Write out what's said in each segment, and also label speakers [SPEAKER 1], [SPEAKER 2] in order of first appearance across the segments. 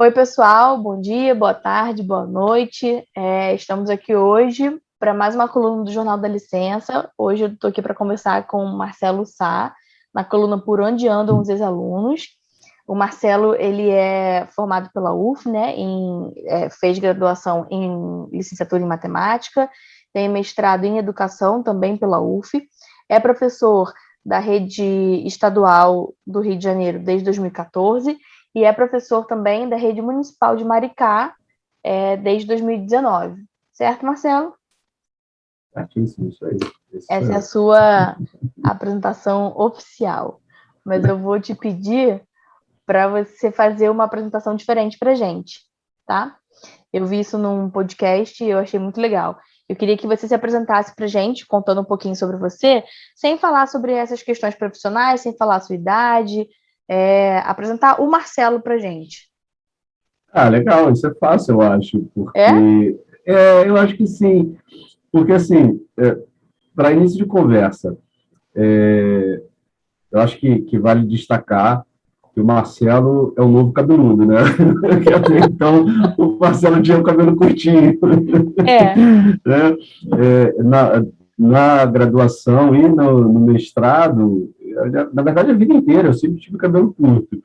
[SPEAKER 1] Oi, pessoal, bom dia, boa tarde, boa noite. Estamos aqui hoje para mais uma coluna do Jornal da Licença. Hoje eu estou aqui para conversar com o Marcelo Sá, na coluna Por Onde Andam os Ex-Alunos. O Marcelo, ele é formado pela UF, né, fez graduação em licenciatura em matemática, tem mestrado em educação também pela UF, é professor da rede estadual do Rio de Janeiro desde 2014 e é professor também da rede municipal de Maricá desde 2019. Certo, Marcelo?
[SPEAKER 2] Certíssimo, isso aí.
[SPEAKER 1] Essa é a sua apresentação oficial. Mas eu vou te pedir para você fazer uma apresentação diferente para a gente, tá? Eu vi isso num podcast e eu achei muito legal. Eu queria que você se apresentasse para a gente, contando um pouquinho sobre você, sem falar sobre essas questões profissionais, sem falar a sua idade, apresentar o Marcelo para a gente.
[SPEAKER 2] Legal, isso é fácil, eu acho,
[SPEAKER 1] É?
[SPEAKER 2] porque eu acho que sim, porque assim, para início de conversa, eu acho que vale destacar que o Marcelo é o novo cabeludo, né? Que até então o Marcelo tinha o cabelo curtinho,
[SPEAKER 1] É.
[SPEAKER 2] né? Na graduação e no mestrado, na verdade a vida inteira eu sempre tive cabelo curto.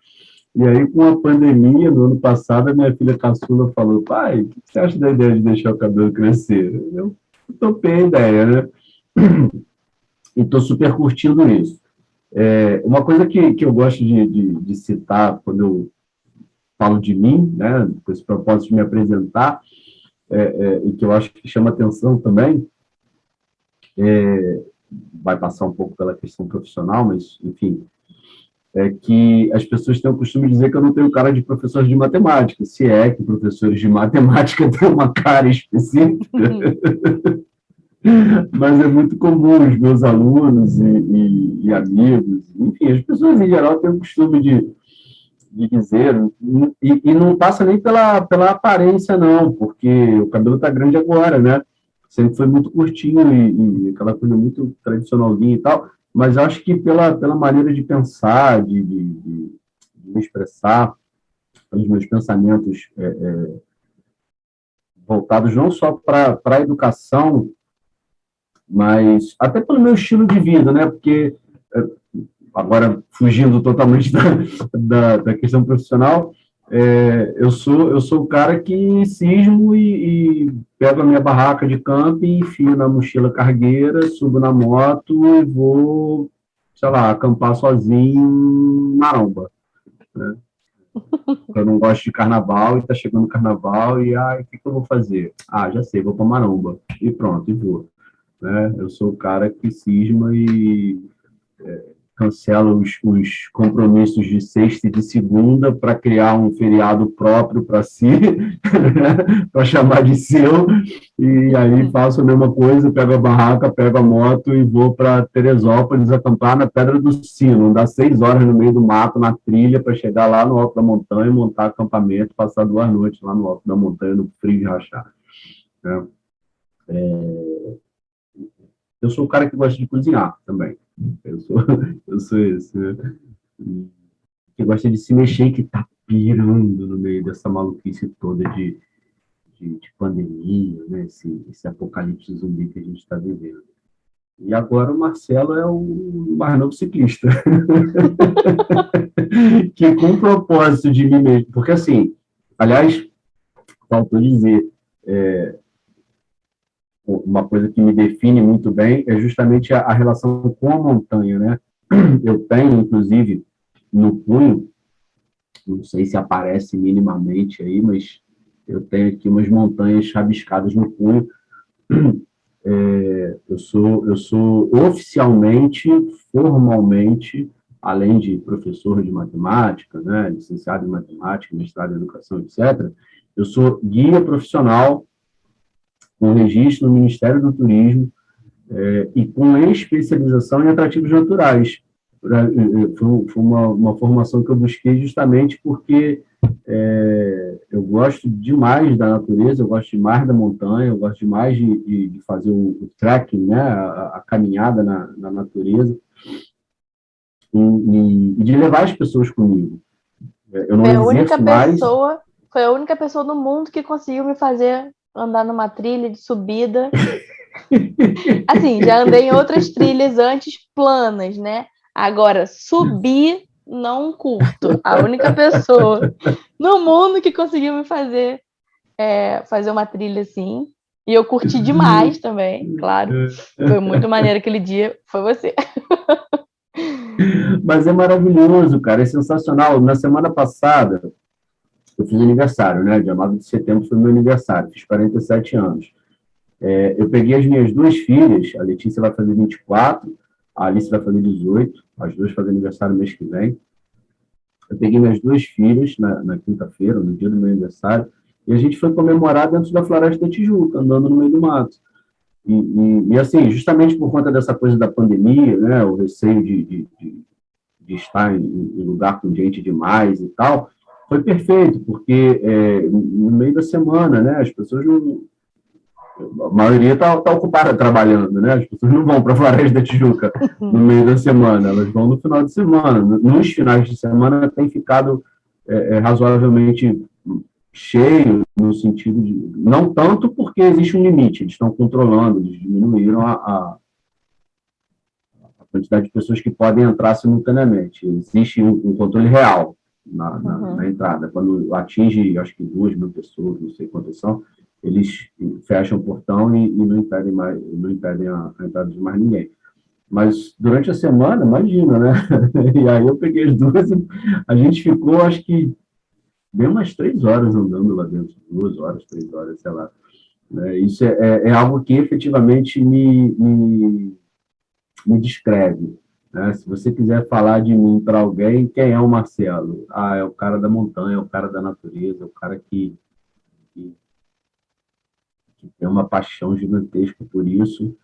[SPEAKER 2] E aí, com a pandemia, no ano passado, a minha filha caçula falou: pai, o que você acha da ideia de deixar o cabelo crescer? Eu topei a ideia, né? E estou super curtindo isso. Uma coisa que eu gosto de citar quando eu falo de mim, né, com esse propósito de me apresentar, e que eu acho que chama atenção também, vai passar um pouco pela questão profissional, mas, enfim, é que as pessoas têm o costume de dizer que eu não tenho cara de professor de matemática, se é que professores de matemática têm uma cara específica, mas é muito comum os meus alunos e amigos, enfim, as pessoas em geral têm o costume de dizer, e não passa nem pela aparência, não, porque o cabelo está grande agora, né? Sempre foi muito curtinho e aquela coisa muito tradicionalzinha e tal, mas acho que pela maneira de pensar, de me expressar, os meus pensamentos voltados não só para a educação, mas até pelo meu estilo de vida, né? Porque, agora fugindo totalmente da questão profissional, eu sou o cara que cismo e pego a minha barraca de camping, enfio na mochila cargueira, subo na moto e vou, sei lá, acampar sozinho em Maromba, né? Eu não gosto de carnaval e está chegando o carnaval e, o que eu vou fazer? Já sei, vou para Maromba. E pronto, e vou. Né? Eu sou o cara que cisma e cancela os compromissos de sexta e de segunda para criar um feriado próprio para si, para chamar de seu, e aí faço a mesma coisa, pego a barraca, pego a moto e vou para Teresópolis acampar na Pedra do Sino, andar 6 horas no meio do mato, na trilha, para chegar lá no alto da montanha, montar acampamento, passar 2 noites lá no alto da montanha, no frio de rachar. Né? Eu sou o cara que gosta de cozinhar também. Eu sou, eu sou esse, né? Que gosta de se mexer e que tá pirando no meio dessa maluquice toda de pandemia, né? Esse apocalipse zumbi que a gente está vivendo. E agora o Marcelo é o mais novo ciclista. Que com o propósito de mim mesmo. Porque, assim, aliás, faltou dizer, uma coisa que me define muito bem é justamente a relação com a montanha, né? Eu tenho, inclusive, no punho, não sei se aparece minimamente aí, mas eu tenho aqui umas montanhas rabiscadas no punho. Eu sou oficialmente, formalmente, além de professor de matemática, né, licenciado em matemática, mestrado em educação, etc., eu sou guia profissional com registro no Ministério do Turismo e com especialização em atrativos naturais. Foi uma formação que eu busquei justamente porque eu gosto demais da natureza, eu gosto demais da montanha, eu gosto demais de fazer o trekking, né, a caminhada na natureza, e de levar as pessoas comigo. Eu não
[SPEAKER 1] Foi a única
[SPEAKER 2] exerço mais.
[SPEAKER 1] pessoa, foi a única pessoa no mundo que conseguiu me fazer andar numa trilha de subida. Assim, já andei em outras trilhas antes planas, né? Agora, subir, não curto. A única pessoa no mundo que conseguiu me fazer uma trilha assim. E eu curti demais também, claro. Foi muito maneiro aquele dia, foi você.
[SPEAKER 2] Mas é maravilhoso, cara, é sensacional. Na semana passada, eu fiz aniversário, né? Dia 9 de setembro foi meu aniversário, fiz 47 anos. Eu peguei as minhas duas filhas, a Letícia vai fazer 24, a Alice vai fazer 18, as duas fazem aniversário mês que vem. Eu peguei minhas duas filhas na quinta-feira, no dia do meu aniversário, e a gente foi comemorar dentro da Floresta da Tijuca, andando no meio do mato. E assim, justamente por conta dessa coisa da pandemia, né, o receio de estar em lugar com gente demais e tal, foi perfeito, porque no meio da semana, né, as pessoas não, a maioria está ocupada trabalhando, né? As pessoas não vão para a Floresta da Tijuca no meio da semana, elas vão no final de semana. Nos finais de semana tem ficado razoavelmente cheio, no sentido de... Não tanto porque existe um limite, eles estão controlando, eles diminuíram a quantidade de pessoas que podem entrar simultaneamente. Existe um controle real na entrada. Quando atinge, acho que 2.000 pessoas, não sei quantas são, eles fecham o portão e não impedem a entrada de mais ninguém. Mas durante a semana, imagina, né? E aí eu peguei as duas, a gente ficou, acho que, bem umas 3 horas andando lá dentro, 2 horas, 3 horas, sei lá. Isso é algo que efetivamente me descreve. Né? Se você quiser falar de mim para alguém, quem é o Marcelo? Ah, é o cara da montanha, é o cara da natureza, é o cara que tem uma paixão gigantesca por isso.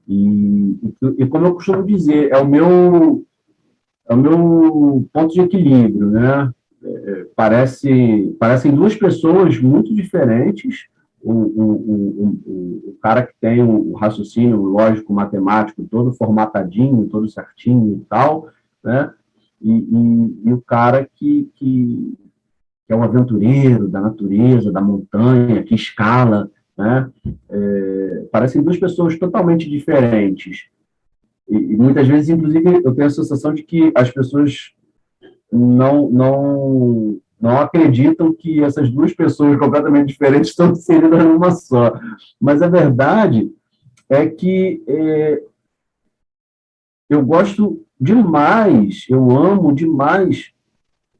[SPEAKER 2] E como eu costumo dizer, é o meu ponto de equilíbrio, né? Parecem duas pessoas muito diferentes. O cara que tem o raciocínio lógico, matemático, todo formatadinho, todo certinho e tal, né? E o cara que é um aventureiro da natureza, da montanha, que escala, né? Parecem duas pessoas totalmente diferentes. E muitas vezes, inclusive, eu tenho a sensação de que as pessoas não acreditam que essas duas pessoas completamente diferentes estão inseridas numa só. Mas a verdade é que eu gosto demais, eu amo demais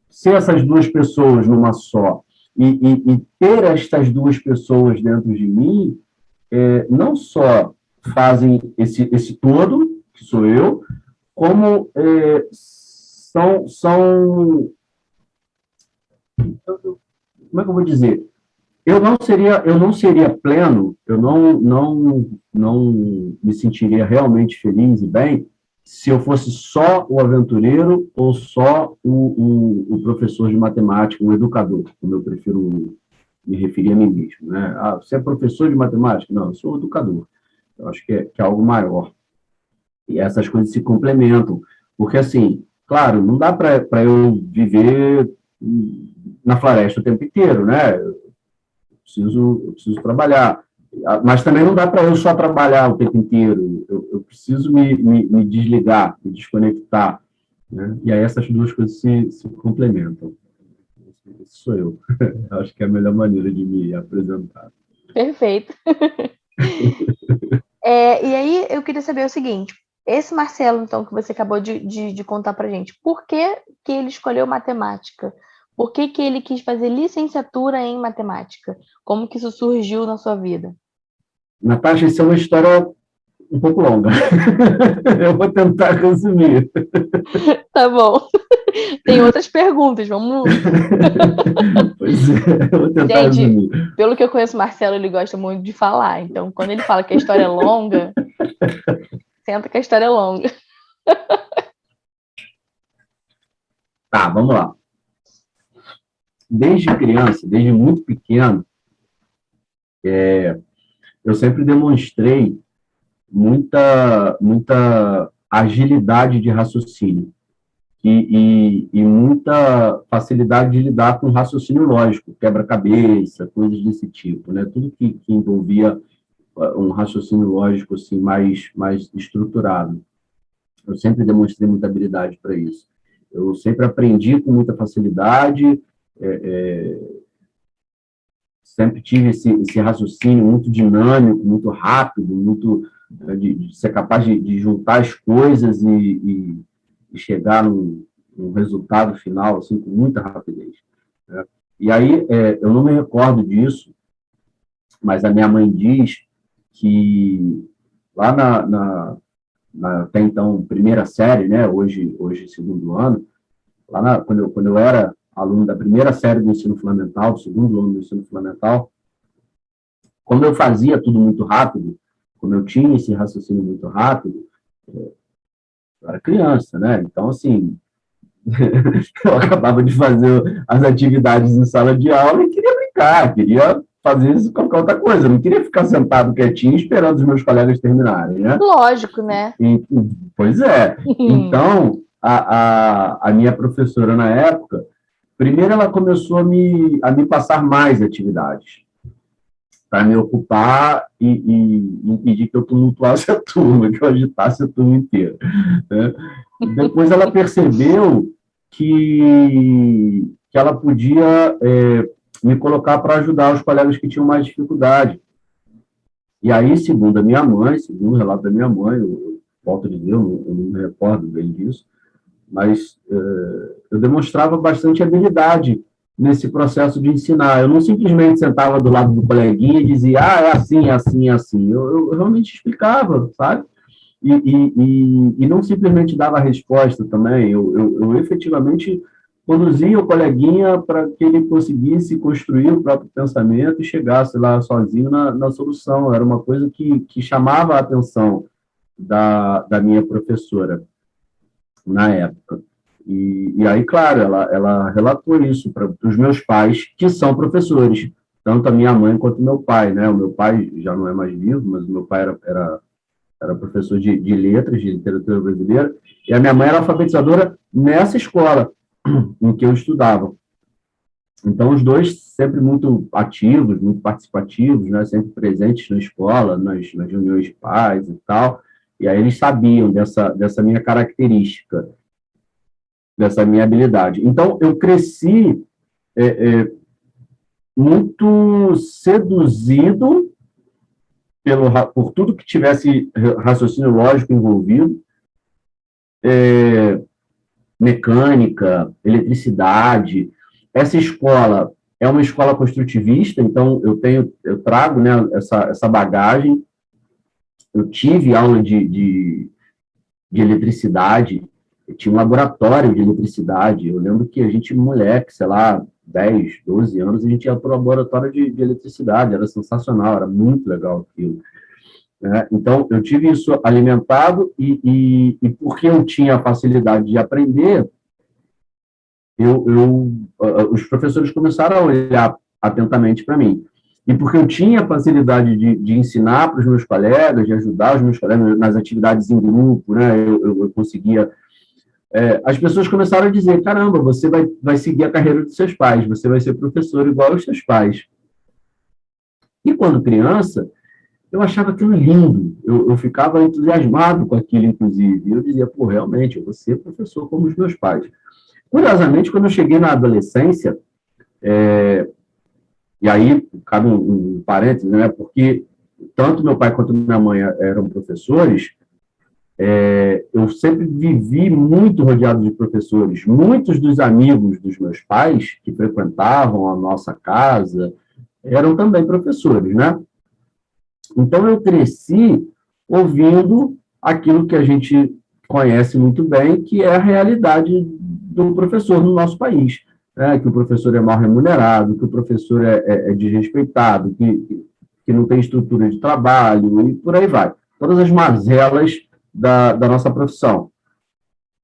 [SPEAKER 2] ser essas duas pessoas numa só. E ter estas duas pessoas dentro de mim não só fazem esse todo, que sou eu, como são como é que eu vou dizer? Eu não seria pleno, eu não me sentiria realmente feliz e bem se eu fosse só o aventureiro ou só o professor de matemática, o educador, como eu prefiro me referir a mim mesmo. Né? Ah, você é professor de matemática? Não, eu sou educador. Eu acho que é algo maior. E essas coisas se complementam. Porque, assim, claro, não dá para eu viver na floresta o tempo inteiro, né? Eu preciso trabalhar. Mas também não dá para eu só trabalhar o tempo inteiro. Eu preciso me desligar, me desconectar. Né? E aí essas duas coisas se complementam. Esse sou eu. Acho que é a melhor maneira de me apresentar.
[SPEAKER 1] Perfeito. E aí eu queria saber o seguinte: esse Marcelo, então, que você acabou de contar pra gente, por que ele escolheu matemática? Por que ele quis fazer licenciatura em matemática? Como que isso surgiu na sua vida?
[SPEAKER 2] Natasha, isso é uma história um pouco longa. Eu vou tentar resumir.
[SPEAKER 1] Tá bom. Tem outras perguntas, vamos.
[SPEAKER 2] Pois é, eu vou tentar
[SPEAKER 1] Gente,
[SPEAKER 2] resumir.
[SPEAKER 1] pelo que eu conheço o Marcelo, ele gosta muito de falar. Então, quando ele fala que a história é longa, senta que a história é longa.
[SPEAKER 2] Tá, vamos lá. Desde criança, desde muito pequeno, eu sempre demonstrei muita agilidade de raciocínio. e muita facilidade de lidar com raciocínio lógico, quebra-cabeça, coisas desse tipo, né? Tudo que envolvia um raciocínio lógico assim, mais estruturado. Eu sempre demonstrei muita habilidade para isso. Eu sempre aprendi com muita facilidade, sempre tive esse raciocínio muito dinâmico, muito rápido, muito de ser capaz de juntar as coisas e chegar num resultado final assim, com muita rapidez. Né? E aí, eu não me recordo disso, mas a minha mãe diz que lá até então, primeira série, né, hoje segundo ano, quando eu era aluno da primeira série do ensino fundamental, do segundo ano do ensino fundamental, como eu fazia tudo muito rápido, como eu tinha esse raciocínio muito rápido, eu era criança, né? Então, assim, eu acabava de fazer as atividades em sala de aula e queria brincar, queria fazer isso qualquer outra coisa, eu não queria ficar sentado quietinho esperando os meus colegas terminarem, né?
[SPEAKER 1] Lógico, né?
[SPEAKER 2] Pois é. Então, a minha professora na época, primeiro ela começou a me passar mais atividades para me ocupar e impedir que eu tumultuasse a turma, que eu agitasse a turma inteira. Né? Depois ela percebeu que ela podia me colocar para ajudar os colegas que tinham mais dificuldade. E aí, segundo a minha mãe, segundo o relato da minha mãe, eu volto a dizer, eu não me recordo bem disso, mas eu demonstrava bastante habilidade nesse processo de ensinar. Eu não simplesmente sentava do lado do coleguinha e dizia, é assim, é assim, é assim. Eu realmente explicava, sabe? E não simplesmente dava a resposta também. Eu efetivamente conduzia o coleguinha para que ele conseguisse construir o próprio pensamento e chegasse lá sozinho na solução. Era uma coisa que chamava a atenção da minha professora na época. E aí, claro, ela relatou isso para os meus pais, que são professores, tanto a minha mãe quanto o meu pai, né? O meu pai já não é mais vivo, mas o meu pai era professor de letras, de literatura brasileira, e a minha mãe era alfabetizadora nessa escola em que eu estudava. Então, os dois sempre muito ativos, muito participativos, né? Sempre presentes na escola, nas reuniões de pais e tal, e aí eles sabiam dessa minha característica, dessa minha habilidade. Então, eu cresci muito seduzido por tudo que tivesse raciocínio lógico envolvido, mecânica, eletricidade. Essa escola é uma escola construtivista, então eu trago, né, essa bagagem. Eu tive aula de eletricidade, eu tinha um laboratório de eletricidade. Eu lembro que a gente, moleque, sei lá, 10, 12 anos, a gente ia para o laboratório de eletricidade, era sensacional, era muito legal aquilo. Então, eu tive isso alimentado e porque eu tinha a facilidade de aprender, os professores começaram a olhar atentamente para mim. E porque eu tinha a facilidade de ensinar para os meus colegas, de ajudar os meus colegas nas atividades em grupo, né? Eu conseguia... as pessoas começaram a dizer, caramba, você vai seguir a carreira dos seus pais, você vai ser professor igual aos seus pais. E quando criança, eu achava aquilo lindo, eu ficava entusiasmado com aquilo, inclusive. Eu dizia, pô, realmente, eu vou ser professor como os meus pais. Curiosamente, quando eu cheguei na adolescência, e aí, cabe um parênteses, né, porque tanto meu pai quanto minha mãe eram professores, eu sempre vivi muito rodeado de professores. Muitos dos amigos dos meus pais, que frequentavam a nossa casa, eram também professores, né? Então, eu cresci ouvindo aquilo que a gente conhece muito bem, que é a realidade do professor no nosso país. Né? Que o professor é mal remunerado, que o professor é desrespeitado, que não tem estrutura de trabalho, e por aí vai. Todas as mazelas da nossa profissão.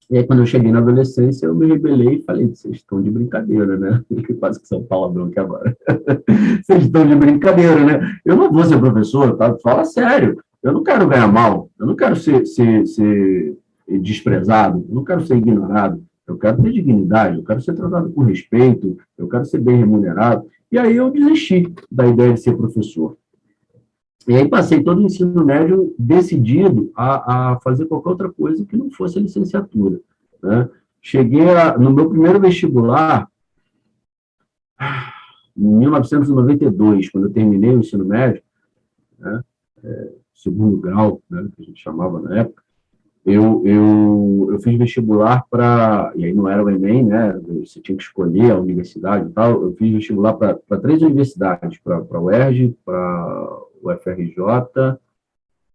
[SPEAKER 2] E aí, quando eu cheguei na adolescência, eu me rebelei e falei, vocês estão de brincadeira, né? Quase que São Paulo branco agora. Vocês estão de brincadeira, né? Eu não vou ser professor, tá? Fala sério. Eu não quero ganhar mal. Eu não quero ser desprezado. Eu não quero ser ignorado. Eu quero ter dignidade, eu quero ser tratado com respeito, eu quero ser bem remunerado. E aí eu desisti da ideia de ser professor. E aí passei todo o ensino médio decidido a fazer qualquer outra coisa que não fosse a licenciatura, né? Cheguei no meu primeiro vestibular, em 1992, quando eu terminei o ensino médio, né, segundo grau, né, que a gente chamava na época, eu fiz vestibular para, e aí não era o Enem, né, você tinha que escolher a universidade e tal, eu fiz vestibular para 3 universidades, para a UERJ, para o FRJ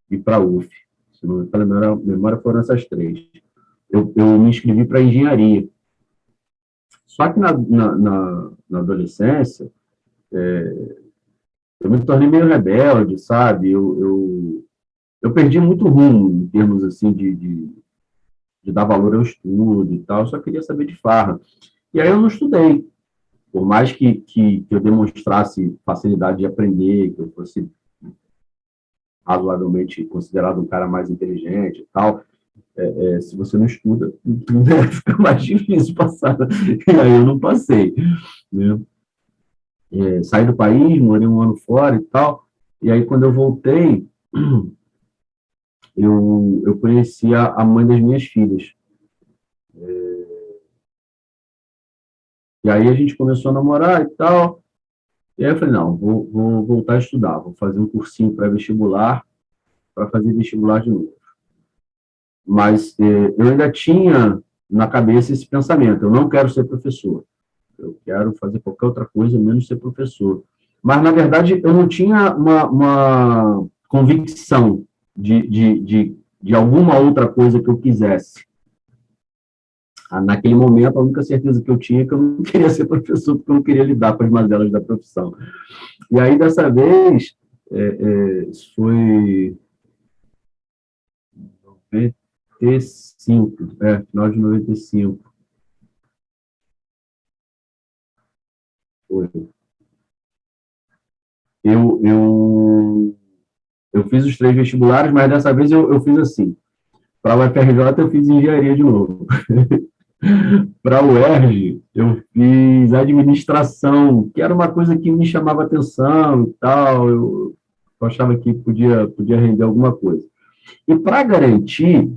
[SPEAKER 2] e para a UF. Se não me falha a memória, foram essas 3. Eu me inscrevi para engenharia. Só que na adolescência, eu me tornei meio rebelde, sabe? Eu perdi muito rumo em termos assim de dar valor ao estudo e tal, eu só queria saber de farra. E aí eu não estudei. Por mais que eu demonstrasse facilidade de aprender, que eu fosse razoavelmente considerado um cara mais inteligente e tal, se você não estuda, fica mais difícil passar. E aí eu não passei, né? Saí do país, morei um ano fora e tal, e aí quando eu voltei, eu conheci a mãe das minhas filhas. E aí a gente começou a namorar e tal, e aí eu falei, não, vou voltar a estudar, vou fazer um cursinho pré-vestibular para fazer vestibular de novo. Mas eu ainda tinha na cabeça esse pensamento, eu não quero ser professor, eu quero fazer qualquer outra coisa, menos ser professor. Mas, na verdade, eu não tinha uma convicção de alguma outra coisa que eu quisesse. Naquele momento, a única certeza que eu tinha é que eu não queria ser professor, porque eu não queria lidar com as mazelas da profissão. E aí, dessa vez, isso foi 95, final de 95. Foi. Eu fiz os 3 vestibulares, mas dessa vez eu fiz assim. Para a UFRJ, eu fiz engenharia de novo. Para a UERJ, eu fiz administração, que era uma coisa que me chamava atenção e tal, eu achava que podia render alguma coisa. E para garantir,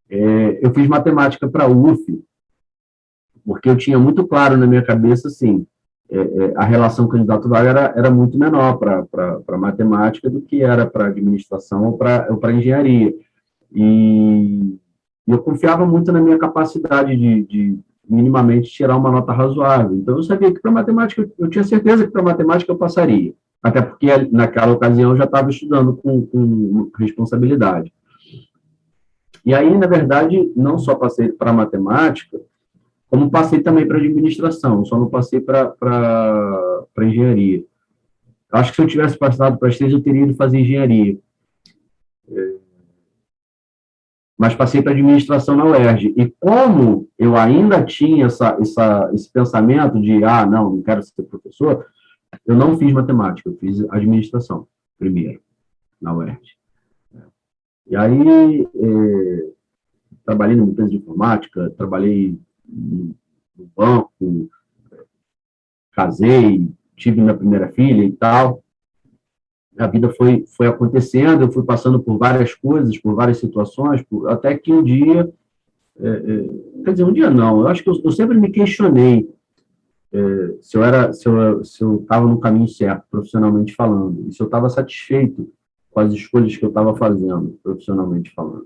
[SPEAKER 2] eu fiz matemática para a UF, porque eu tinha muito claro na minha cabeça, assim, a relação candidato-vaga era muito menor para matemática do que era para administração ou para engenharia. E eu confiava muito na minha capacidade de minimamente tirar uma nota razoável. Então, eu sabia que para matemática, eu tinha certeza que para matemática eu passaria. Até porque, naquela ocasião, eu já estava estudando com responsabilidade. E aí, na verdade, não só passei para matemática, como passei também para administração, só não passei para engenharia. Acho que se eu tivesse passado para as 3, eu teria ido fazer engenharia. Mas passei para administração na UERJ. E como eu ainda tinha esse pensamento de, não quero ser professor, eu não fiz matemática, eu fiz administração primeiro, na UERJ. E aí, trabalhei numa empresa de informática, trabalhei no banco, casei, tive minha primeira filha e tal. A vida foi acontecendo, eu fui passando por várias coisas, por várias situações, até que um dia, quer dizer, um dia não, eu acho que eu sempre me questionei se eu estava no caminho certo, profissionalmente falando, e se eu estava satisfeito com as escolhas que eu estava fazendo, profissionalmente falando.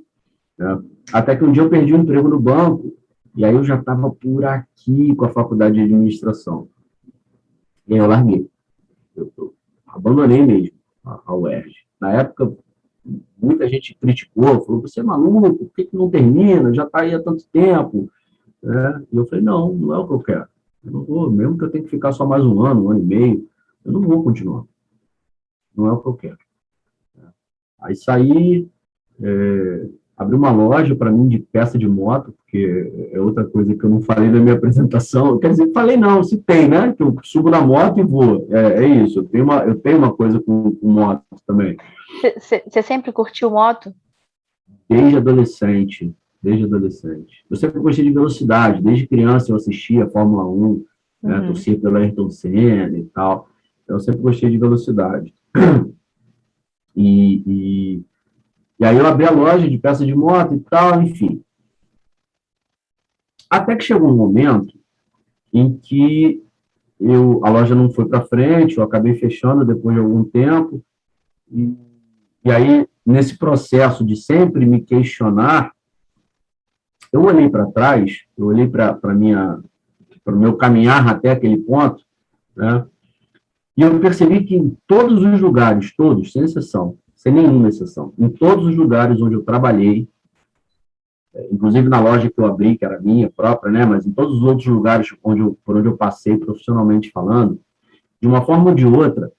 [SPEAKER 2] Né? Até que um dia eu perdi um emprego no banco, e aí eu já estava por aqui com a faculdade de administração. E aí eu larguei. Eu abandonei mesmo a UERJ. Na época, muita gente criticou, falou, você é maluco, por que não termina? Já está aí há tanto tempo. E eu falei, não é o que eu quero. Eu não vou, mesmo que eu tenha que ficar só mais um ano e meio, eu não vou continuar. Não é o que eu quero. Aí saí, abri uma loja para mim de peça de moto, porque é outra coisa que eu não falei na minha apresentação. Quer dizer, falei não, se tem, né? Que eu subo na moto e vou. É isso, eu tenho uma coisa com moto também.
[SPEAKER 1] Você sempre curtiu moto?
[SPEAKER 2] Desde adolescente. desde adolescente. Eu sempre gostei de velocidade, desde criança eu assistia a Fórmula 1, né, torcia pelo Ayrton Senna e tal, então eu sempre gostei de velocidade. E, e aí eu abri a loja de peças de moto e tal, enfim. Até que chegou um momento em que a loja não foi para frente, eu acabei fechando depois de algum tempo, e aí, nesse processo de sempre me questionar, eu olhei para trás, eu olhei para o meu caminhar até aquele ponto, né, e eu percebi que em todos os lugares, todos, sem exceção, sem nenhuma exceção, em todos os lugares onde eu trabalhei, inclusive na loja que eu abri, que era minha própria, né, mas em todos os outros lugares por onde eu passei profissionalmente falando, de uma forma ou de outra,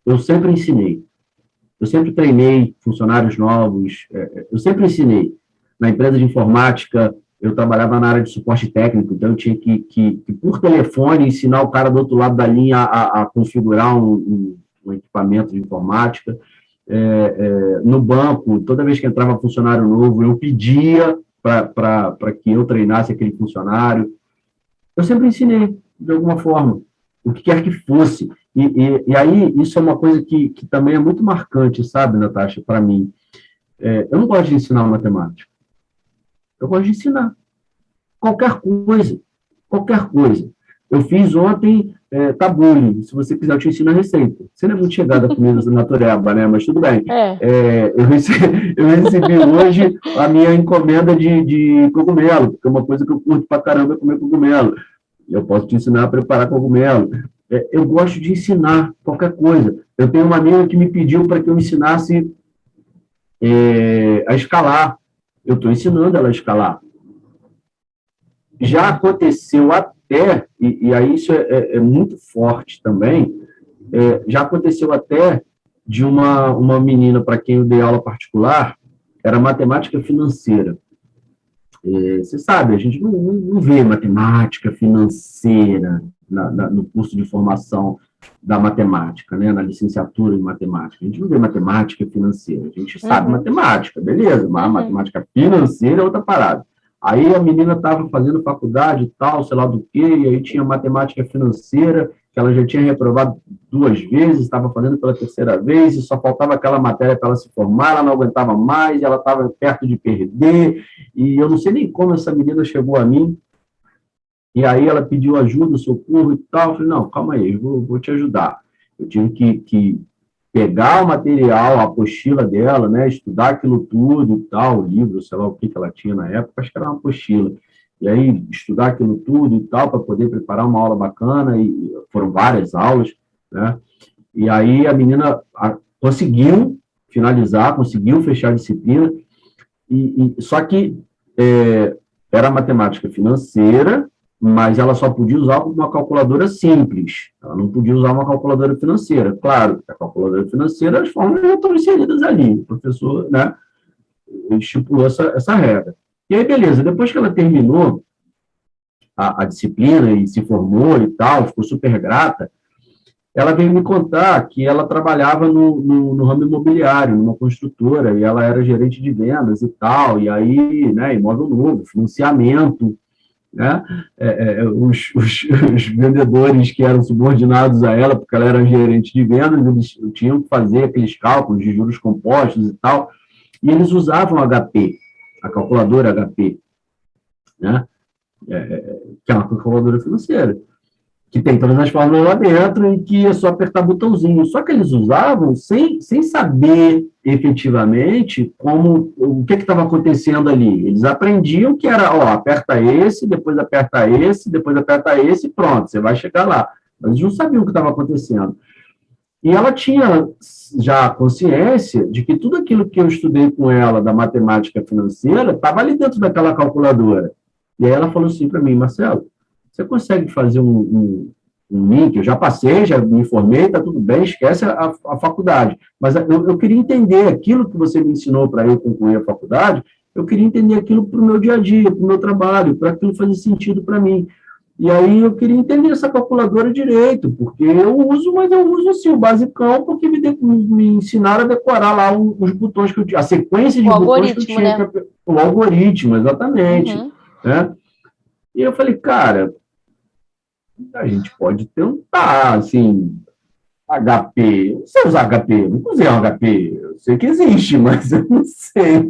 [SPEAKER 2] eu sempre ensinei. Eu sempre treinei funcionários novos, eu sempre ensinei. Na empresa de informática, eu trabalhava na área de suporte técnico, então eu tinha que por telefone, ensinar o cara do outro lado da linha a configurar um equipamento de informática. No banco, toda vez que entrava funcionário novo, eu pedia para que eu treinasse aquele funcionário. Eu sempre ensinei, de alguma forma, o que quer que fosse. E aí, isso é uma coisa que também é muito marcante, sabe, Natasha, para mim. Eu não gosto de ensinar matemática. Eu gosto de ensinar. Qualquer coisa. Qualquer coisa. Eu fiz ontem tabule. Se você quiser, eu te ensino a receita. Você não é muito chegada a comida natureba, né? Mas tudo bem. Eu recebi hoje a minha encomenda de cogumelo, porque é uma coisa que eu curto pra caramba é comer cogumelo. Eu posso te ensinar a preparar cogumelo. Eu gosto de ensinar qualquer coisa. Eu tenho uma amiga que me pediu para que eu ensinasse a escalar. Eu estou ensinando ela a escalar. Já aconteceu até, e aí isso é muito forte também, já aconteceu até de uma menina para quem eu dei aula particular, era matemática financeira. Você sabe, a gente não vê matemática financeira no curso de formação da matemática, né, na licenciatura em matemática. A gente não vê matemática financeira, a gente sabe matemática, beleza, mas matemática financeira é outra parada. Aí a menina estava fazendo faculdade e tal, sei lá do quê, e aí tinha matemática financeira, que ela já tinha reprovado 2 vezes, estava fazendo pela 3ª vez, e só faltava aquela matéria para ela se formar, ela não aguentava mais, ela estava perto de perder, e eu não sei nem como essa menina chegou a mim, e aí ela pediu ajuda, socorro e tal, eu falei, não, calma aí, eu vou te ajudar. Eu tive que pegar o material, a apostila dela, né, estudar aquilo tudo e tal, o livro, sei lá o que ela tinha na época, acho que era uma apostila. E aí, estudar aquilo tudo e tal, para poder preparar uma aula bacana, e foram várias aulas, né? E aí a menina conseguiu finalizar, conseguiu fechar a disciplina, só que era matemática financeira, mas ela só podia usar uma calculadora simples, ela não podia usar uma calculadora financeira. Claro, a calculadora financeira, as fórmulas já estão inseridas ali, o professor, né, estipulou essa regra. E aí, beleza, depois que ela terminou a disciplina e se formou e tal, ficou super grata, ela veio me contar que ela trabalhava no ramo imobiliário, numa construtora, e ela era gerente de vendas e tal, e aí, né, imóvel novo, financiamento, né, os vendedores que eram subordinados a ela, porque ela era gerente de vendas, eles tinham que fazer aqueles cálculos de juros compostos e tal, e eles usavam HP, a calculadora HP, né, que é uma calculadora financeira, que tem todas as fórmulas lá dentro e que é só apertar botãozinho. Só que eles usavam sem saber efetivamente o que estava acontecendo ali. Eles aprendiam que era, aperta esse, depois aperta esse, pronto, você vai chegar lá. Mas eles não sabiam o que estava acontecendo. E ela tinha já consciência de que tudo aquilo que eu estudei com ela da matemática financeira estava ali dentro daquela calculadora. E aí ela falou assim para mim, Marcelo, você consegue fazer um link? Eu já passei, já me informei, está tudo bem, esquece a faculdade. Mas eu queria entender aquilo que você me ensinou para eu concluir a faculdade, eu queria entender aquilo para o meu dia a dia, para o meu trabalho, para aquilo fazer sentido para mim. E aí eu queria entender essa calculadora direito, porque eu uso, mas eu uso assim, o basicão, porque me ensinaram a decorar lá os botões que eu tinha, a sequência de
[SPEAKER 1] O
[SPEAKER 2] botões que eu
[SPEAKER 1] algoritmo,
[SPEAKER 2] tinha,
[SPEAKER 1] né?
[SPEAKER 2] o algoritmo, exatamente.
[SPEAKER 1] Uhum.
[SPEAKER 2] Né? E eu falei, cara, a gente pode tentar, assim, HP. Eu não sei usar HP, eu não usei um HP. Eu sei que existe, mas eu não sei.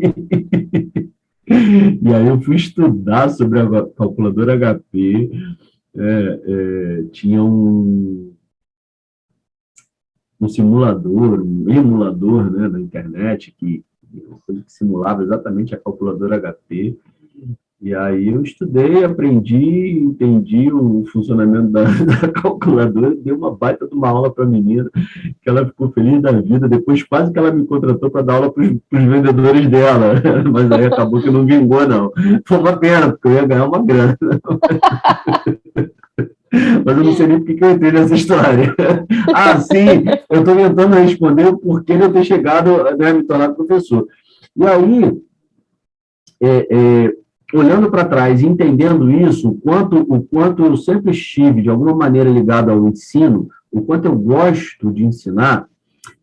[SPEAKER 2] E aí eu fui estudar sobre a calculadora HP. Tinha um simulador, um emulador, né, na internet, que simulava exatamente a calculadora HP. E aí eu estudei, aprendi, entendi o funcionamento da calculadora, dei uma baita de uma aula para a menina, que ela ficou feliz da vida. Depois quase que ela me contratou para dar aula para os vendedores dela, mas aí acabou que não vingou, não. Foi uma pena, porque eu ia ganhar uma grana. Mas eu não sei nem por que eu entrei nessa história. Ah, sim, eu estou tentando responder o porquê de eu ter chegado, né, me tornar professor. E aí, olhando para trás e entendendo isso, o quanto eu sempre estive, de alguma maneira, ligado ao ensino, o quanto eu gosto de ensinar,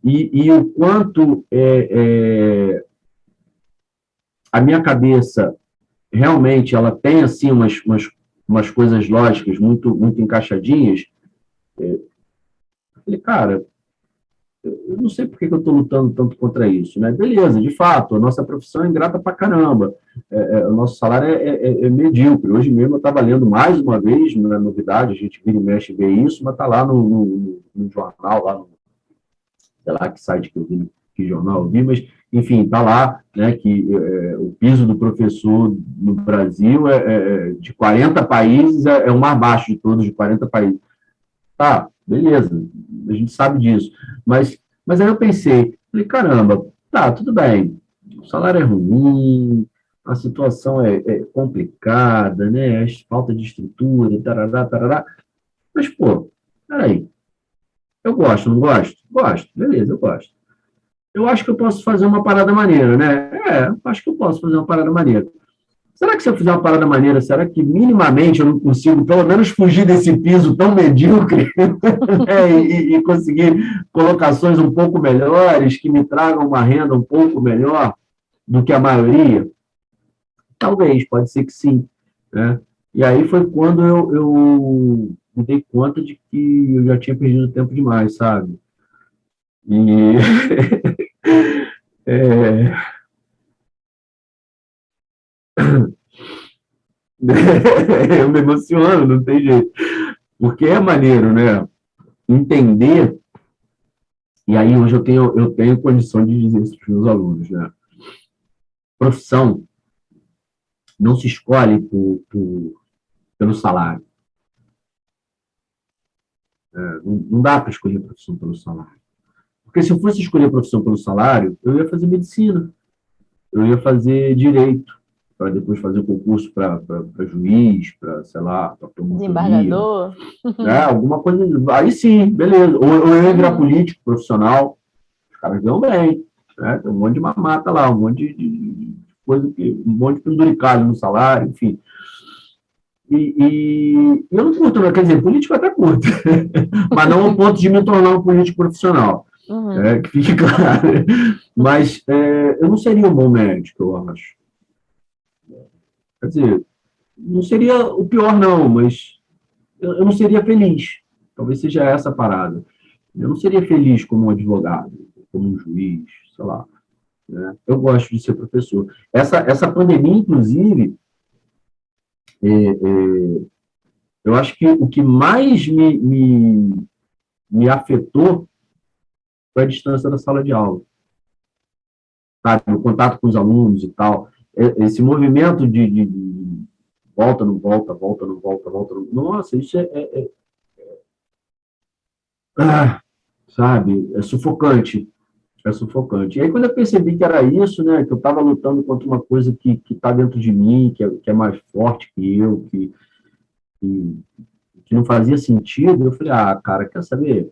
[SPEAKER 2] e o quanto a minha cabeça realmente ela tem assim umas coisas lógicas muito encaixadinhas. Eu falei, cara, eu não sei por que eu estou lutando tanto contra isso, né? Beleza, de fato, a nossa profissão é ingrata pra caramba, o nosso salário é medíocre. Hoje mesmo eu estava lendo mais uma vez, na novidade, a gente vira e mexe e vê isso, mas está lá no jornal, lá no, sei lá que site que eu vi, que jornal eu vi, mas, enfim, está lá, né, que o piso do professor no Brasil de 40 países, o mais baixo de todos, de 40 países. Tá, beleza, a gente sabe disso. Mas aí eu pensei, falei, caramba, tá, tudo bem, o salário é ruim, a situação é complicada, né? Falta de estrutura, tarará, tarará. Mas, pô, peraí, eu gosto, não gosto? Gosto, beleza, eu gosto. Eu acho que eu posso fazer uma parada maneira, né? Acho que eu posso fazer uma parada maneira. Será que se eu fizer uma parada maneira, será que minimamente eu não consigo, pelo menos, fugir desse piso tão medíocre né, e conseguir colocações um pouco melhores, que me tragam uma renda um pouco melhor do que a maioria? Talvez, pode ser que sim. Né? E aí foi quando eu me dei conta de que eu já tinha perdido tempo demais, sabe? E é, eu me emociono, não tem jeito. Porque é maneiro, né? Entender. E aí hoje eu tenho condição de dizer isso para os meus alunos, né? Profissão não se escolhe pelo salário. Né? Não dá para escolher profissão pelo salário. Porque se eu fosse escolher profissão pelo salário, eu ia fazer medicina, eu ia fazer direito, para depois fazer concurso para juiz, para, sei lá, para promotoria,
[SPEAKER 1] Desembargador.
[SPEAKER 2] né? Alguma coisa. Aí sim, beleza. Ou eu ia virar político profissional, os caras ganham bem, né? Tem um monte de mamata lá, um monte de coisa, um monte de penduricalho no salário, enfim. Eu não curto, quer dizer, político até curto, mas não ao ponto de me tornar um político profissional,
[SPEAKER 1] Uhum.
[SPEAKER 2] que fique claro. Mas eu não seria um bom médico, eu acho. Quer dizer, não seria o pior, não, mas eu não seria feliz. Talvez seja essa a parada. Eu não seria feliz como um advogado, como um juiz, sei lá. Né? Eu gosto de ser professor. Essa pandemia, inclusive, eu acho que o que mais me afetou foi a distância da sala de aula. Sabe? O contato com os alunos e tal. Esse movimento de volta, não volta, volta, não volta, volta. Não... Nossa, isso sabe, é sufocante. É sufocante. E aí, quando eu percebi que era isso, né, que eu estava lutando contra uma coisa que está dentro de mim, que é mais forte que eu, que, que não fazia sentido, eu falei, cara, quer saber?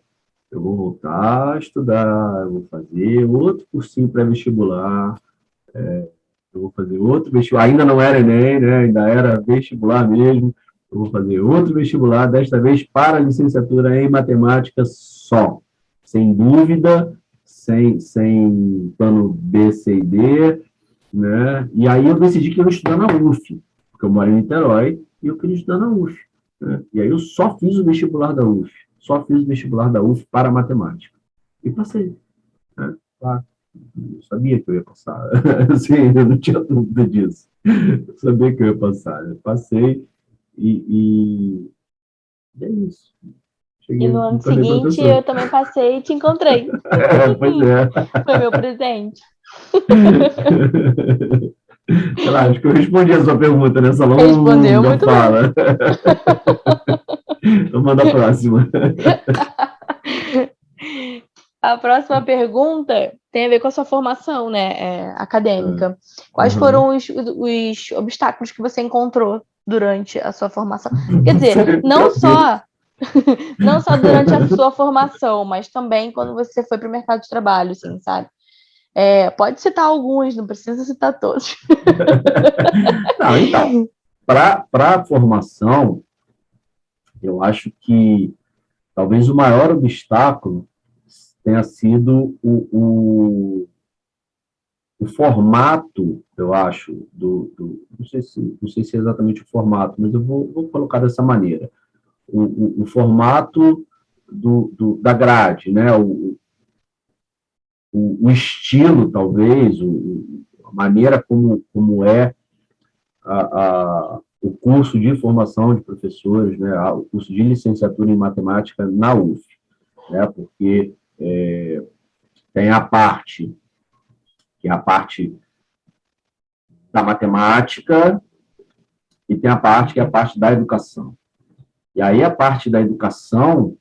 [SPEAKER 2] Eu vou voltar a estudar, eu vou fazer outro cursinho pré-vestibular, eu vou fazer outro vestibular. Ainda não era Enem, né, ainda era vestibular mesmo. Eu vou fazer outro vestibular, desta vez para a licenciatura em matemática só. Sem dúvida, sem plano B, C e D, né? E aí eu decidi que eu ia estudar na UF, porque eu moro em Niterói e eu queria estudar na UF. Né? E aí eu só fiz o vestibular da UF. Só fiz o vestibular da UF para matemática. E passei. Né? Claro. Eu sabia que eu ia passar. Sim, eu não tinha dúvida disso. Eu sabia que eu ia passar. Eu passei e é isso.
[SPEAKER 1] E
[SPEAKER 2] Cheguei,
[SPEAKER 1] no
[SPEAKER 2] me
[SPEAKER 1] ano
[SPEAKER 2] tornei
[SPEAKER 1] seguinte
[SPEAKER 2] professor.
[SPEAKER 1] eu também passei e te encontrei.
[SPEAKER 2] Pois é.
[SPEAKER 1] Foi meu presente.
[SPEAKER 2] Sei lá, acho que eu respondi a sua pergunta nessa
[SPEAKER 1] Respondeu
[SPEAKER 2] longa
[SPEAKER 1] muito bem.
[SPEAKER 2] fala. Então manda a próxima.
[SPEAKER 1] A próxima pergunta tem a ver com a sua formação, né, acadêmica. Quais
[SPEAKER 2] Uhum.
[SPEAKER 1] foram os obstáculos que você encontrou durante a sua formação? Quer dizer,
[SPEAKER 2] Meu Deus.
[SPEAKER 1] não só durante a sua formação, mas também quando você foi para o mercado de trabalho, assim, sabe? Pode citar alguns, não precisa citar todos.
[SPEAKER 2] Não, então, para a formação, eu acho que talvez o maior obstáculo tenha sido o formato, eu acho, não sei se é exatamente o formato, mas eu vou colocar dessa maneira. O formato da grade, né? O estilo, talvez, a maneira como é o curso de formação de professores, né? O curso de licenciatura em matemática na UF, né? Porque tem a parte, que é a parte da matemática, e tem a parte que é a parte da educação. E aí a parte da educação,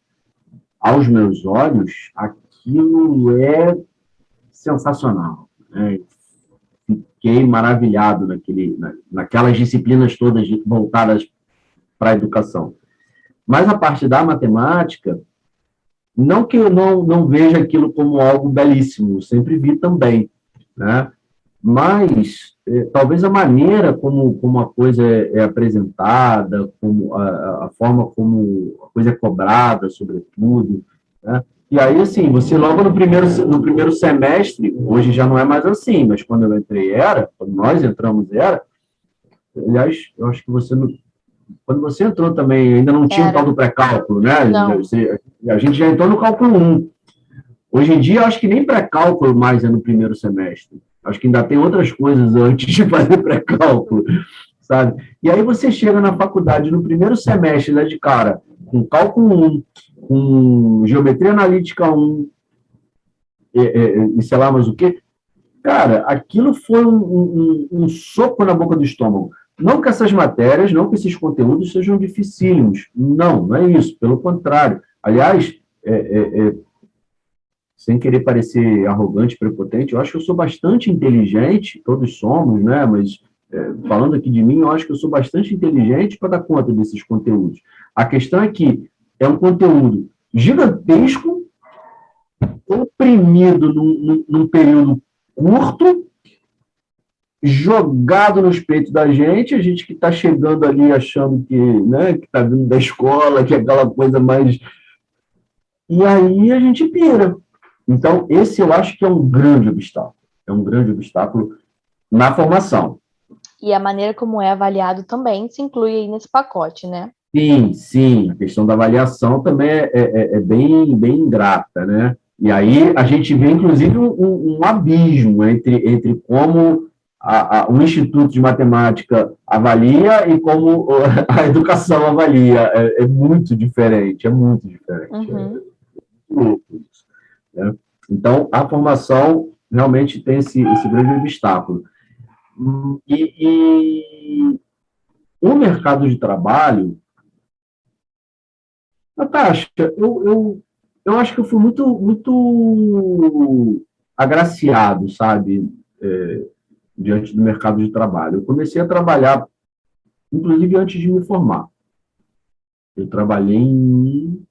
[SPEAKER 2] aos meus olhos, aquilo é sensacional. Né? Fiquei maravilhado naquelas disciplinas todas voltadas para a educação. Mas a parte da matemática, não que eu não veja aquilo como algo belíssimo, sempre vi também, né? Mas talvez a maneira como a coisa é apresentada, como a forma como a coisa é cobrada, sobretudo, né? E aí, assim, você logo no primeiro semestre, hoje já não é mais assim, mas quando eu entrei era, quando nós entramos era, aliás, eu acho que quando você entrou também, ainda não tinha o tal
[SPEAKER 1] Era.
[SPEAKER 2] do pré-cálculo, né?
[SPEAKER 1] Não.
[SPEAKER 2] A gente já entrou no cálculo 1. Hoje em dia, eu acho que nem pré-cálculo mais é no primeiro semestre. Acho que ainda tem outras coisas antes de fazer pré-cálculo, sabe? E aí você chega na faculdade no primeiro semestre, né, de cara, com cálculo 1, com geometria analítica 1, e sei lá mais o quê. Cara, aquilo foi um soco na boca do estômago. Não que essas matérias, não que esses conteúdos sejam dificílimos. Não é isso. Pelo contrário. Aliás, sem querer parecer arrogante, prepotente, eu acho que eu sou bastante inteligente, todos somos, né? Mas falando aqui de mim, eu acho que eu sou bastante inteligente para dar conta desses conteúdos. A questão é que é um conteúdo gigantesco, comprimido num período curto, jogado nos peitos da gente, a gente que está chegando ali achando que né, que está vindo da escola, que é aquela coisa mais. E aí a gente pira. Então, esse eu acho que é um grande obstáculo. É um grande obstáculo na formação.
[SPEAKER 1] E a maneira como é avaliado também se inclui aí nesse pacote, né?
[SPEAKER 2] Sim. A questão da avaliação também é bem ingrata, né? E aí a gente vê, inclusive, um abismo entre como o Instituto de Matemática avalia e como a educação avalia. É muito diferente, é muito diferente.
[SPEAKER 1] Uhum.
[SPEAKER 2] É muito louco isso, né? Então, a formação realmente tem esse grande obstáculo. E o mercado de trabalho, Natasha, eu acho que eu fui muito agraciado, sabe, diante do mercado de trabalho. Eu comecei a trabalhar, inclusive antes de me formar. Eu trabalhei em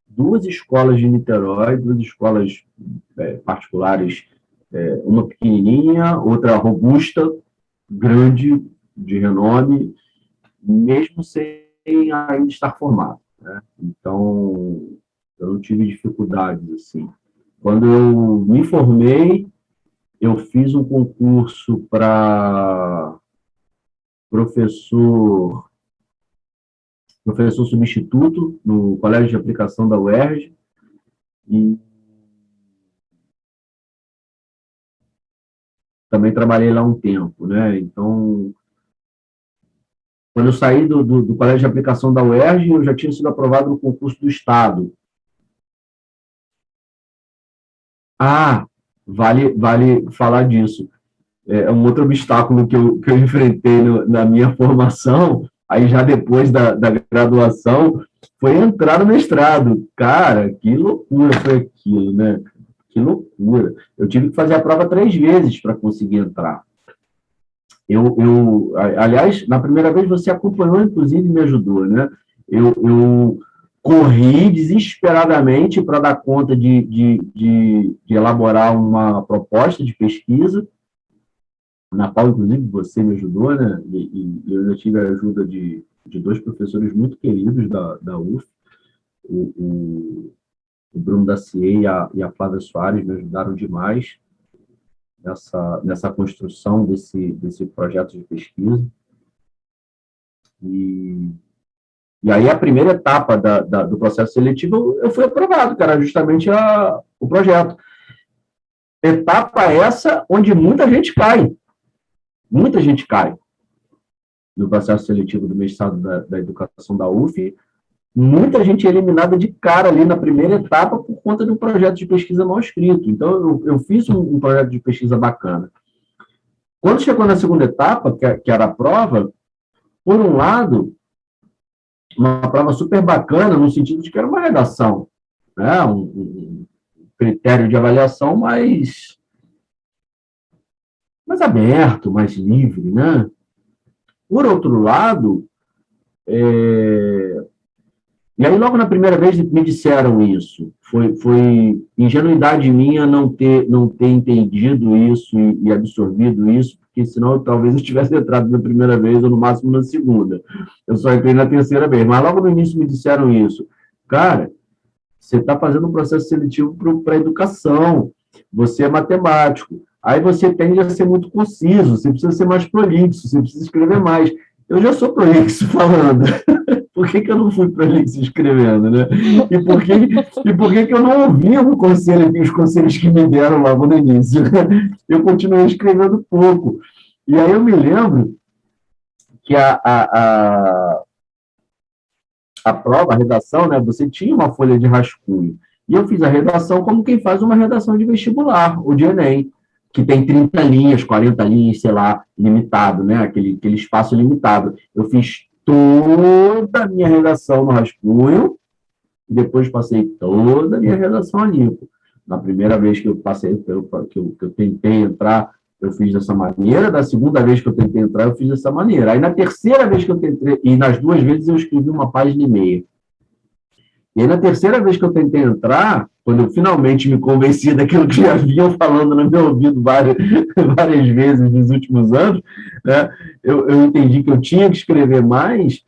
[SPEAKER 2] duas escolas de Niterói, duas escolas particulares, uma pequenininha, outra robusta, grande, de renome, mesmo sem ainda estar formado, né? Então, eu não tive dificuldades, assim. Quando eu me formei, eu fiz um concurso para professor substituto no Colégio de Aplicação da UERJ, e também trabalhei lá um tempo, né? Então, quando eu saí do Colégio de Aplicação da UERJ, eu já tinha sido aprovado no concurso do Estado. Ah, vale falar disso. É um outro obstáculo que eu enfrentei na minha formação, aí já depois da graduação, foi entrar no mestrado. Cara, que loucura foi aquilo, né? Que loucura. Eu tive que fazer a prova 3 vezes para conseguir entrar. Aliás, na primeira vez você acompanhou, inclusive, e me ajudou, né? Eu corri desesperadamente para dar conta de elaborar uma proposta de pesquisa, na qual, inclusive, você me ajudou, né? E eu já tive a ajuda de 2 professores muito queridos da UF, o Bruno Dacier e a Flávia Soares me ajudaram demais nessa construção desse projeto de pesquisa. E aí, a primeira etapa do processo seletivo, eu fui aprovado, que era justamente o projeto. Etapa essa onde muita gente cai. Muita gente cai no processo seletivo do mestrado da educação da UF. Muita gente é eliminada de cara ali na primeira etapa por conta de um projeto de pesquisa mal escrito. Então, eu fiz um projeto de pesquisa bacana. Quando chegou na segunda etapa, que era a prova, por um lado, uma prova super bacana, no sentido de que era uma redação, né? Um critério de avaliação mais aberto, mais livre, né? Por outro lado, e aí logo na primeira vez me disseram isso, foi ingenuidade minha não ter entendido isso e absorvido isso, porque senão talvez eu tivesse entrado na primeira vez ou no máximo na segunda. Eu só entrei na terceira vez, mas logo no início me disseram isso. Cara, você está fazendo um processo seletivo para a educação, você é matemático, aí você tende a ser muito conciso, você precisa ser mais prolixo, você precisa escrever mais. Eu já sou prolixo falando. Por que eu não fui prolixo escrevendo, né? E por que eu não ouvi os conselhos que me deram logo no início? Eu continuei escrevendo pouco. E aí eu me lembro que a prova, a redação, né, você tinha uma folha de rascunho. E eu fiz a redação como quem faz uma redação de vestibular, ou de Enem, que tem 30 linhas, 40 linhas, sei lá, limitado, né? Aquele espaço limitado. Eu fiz toda a minha redação no rascunho e depois passei toda a minha redação a limpo. Na primeira vez que eu passei, que eu tentei entrar, eu fiz dessa maneira. Da segunda vez que eu tentei entrar, eu fiz dessa maneira. Aí, na terceira vez que eu tentei, e nas 2 vezes eu escrevi 1,5 páginas. E aí, na terceira vez que eu tentei entrar, quando eu finalmente me convenci daquilo que já vinham falando no meu ouvido várias vezes nos últimos anos, né, eu entendi que eu tinha que escrever mais.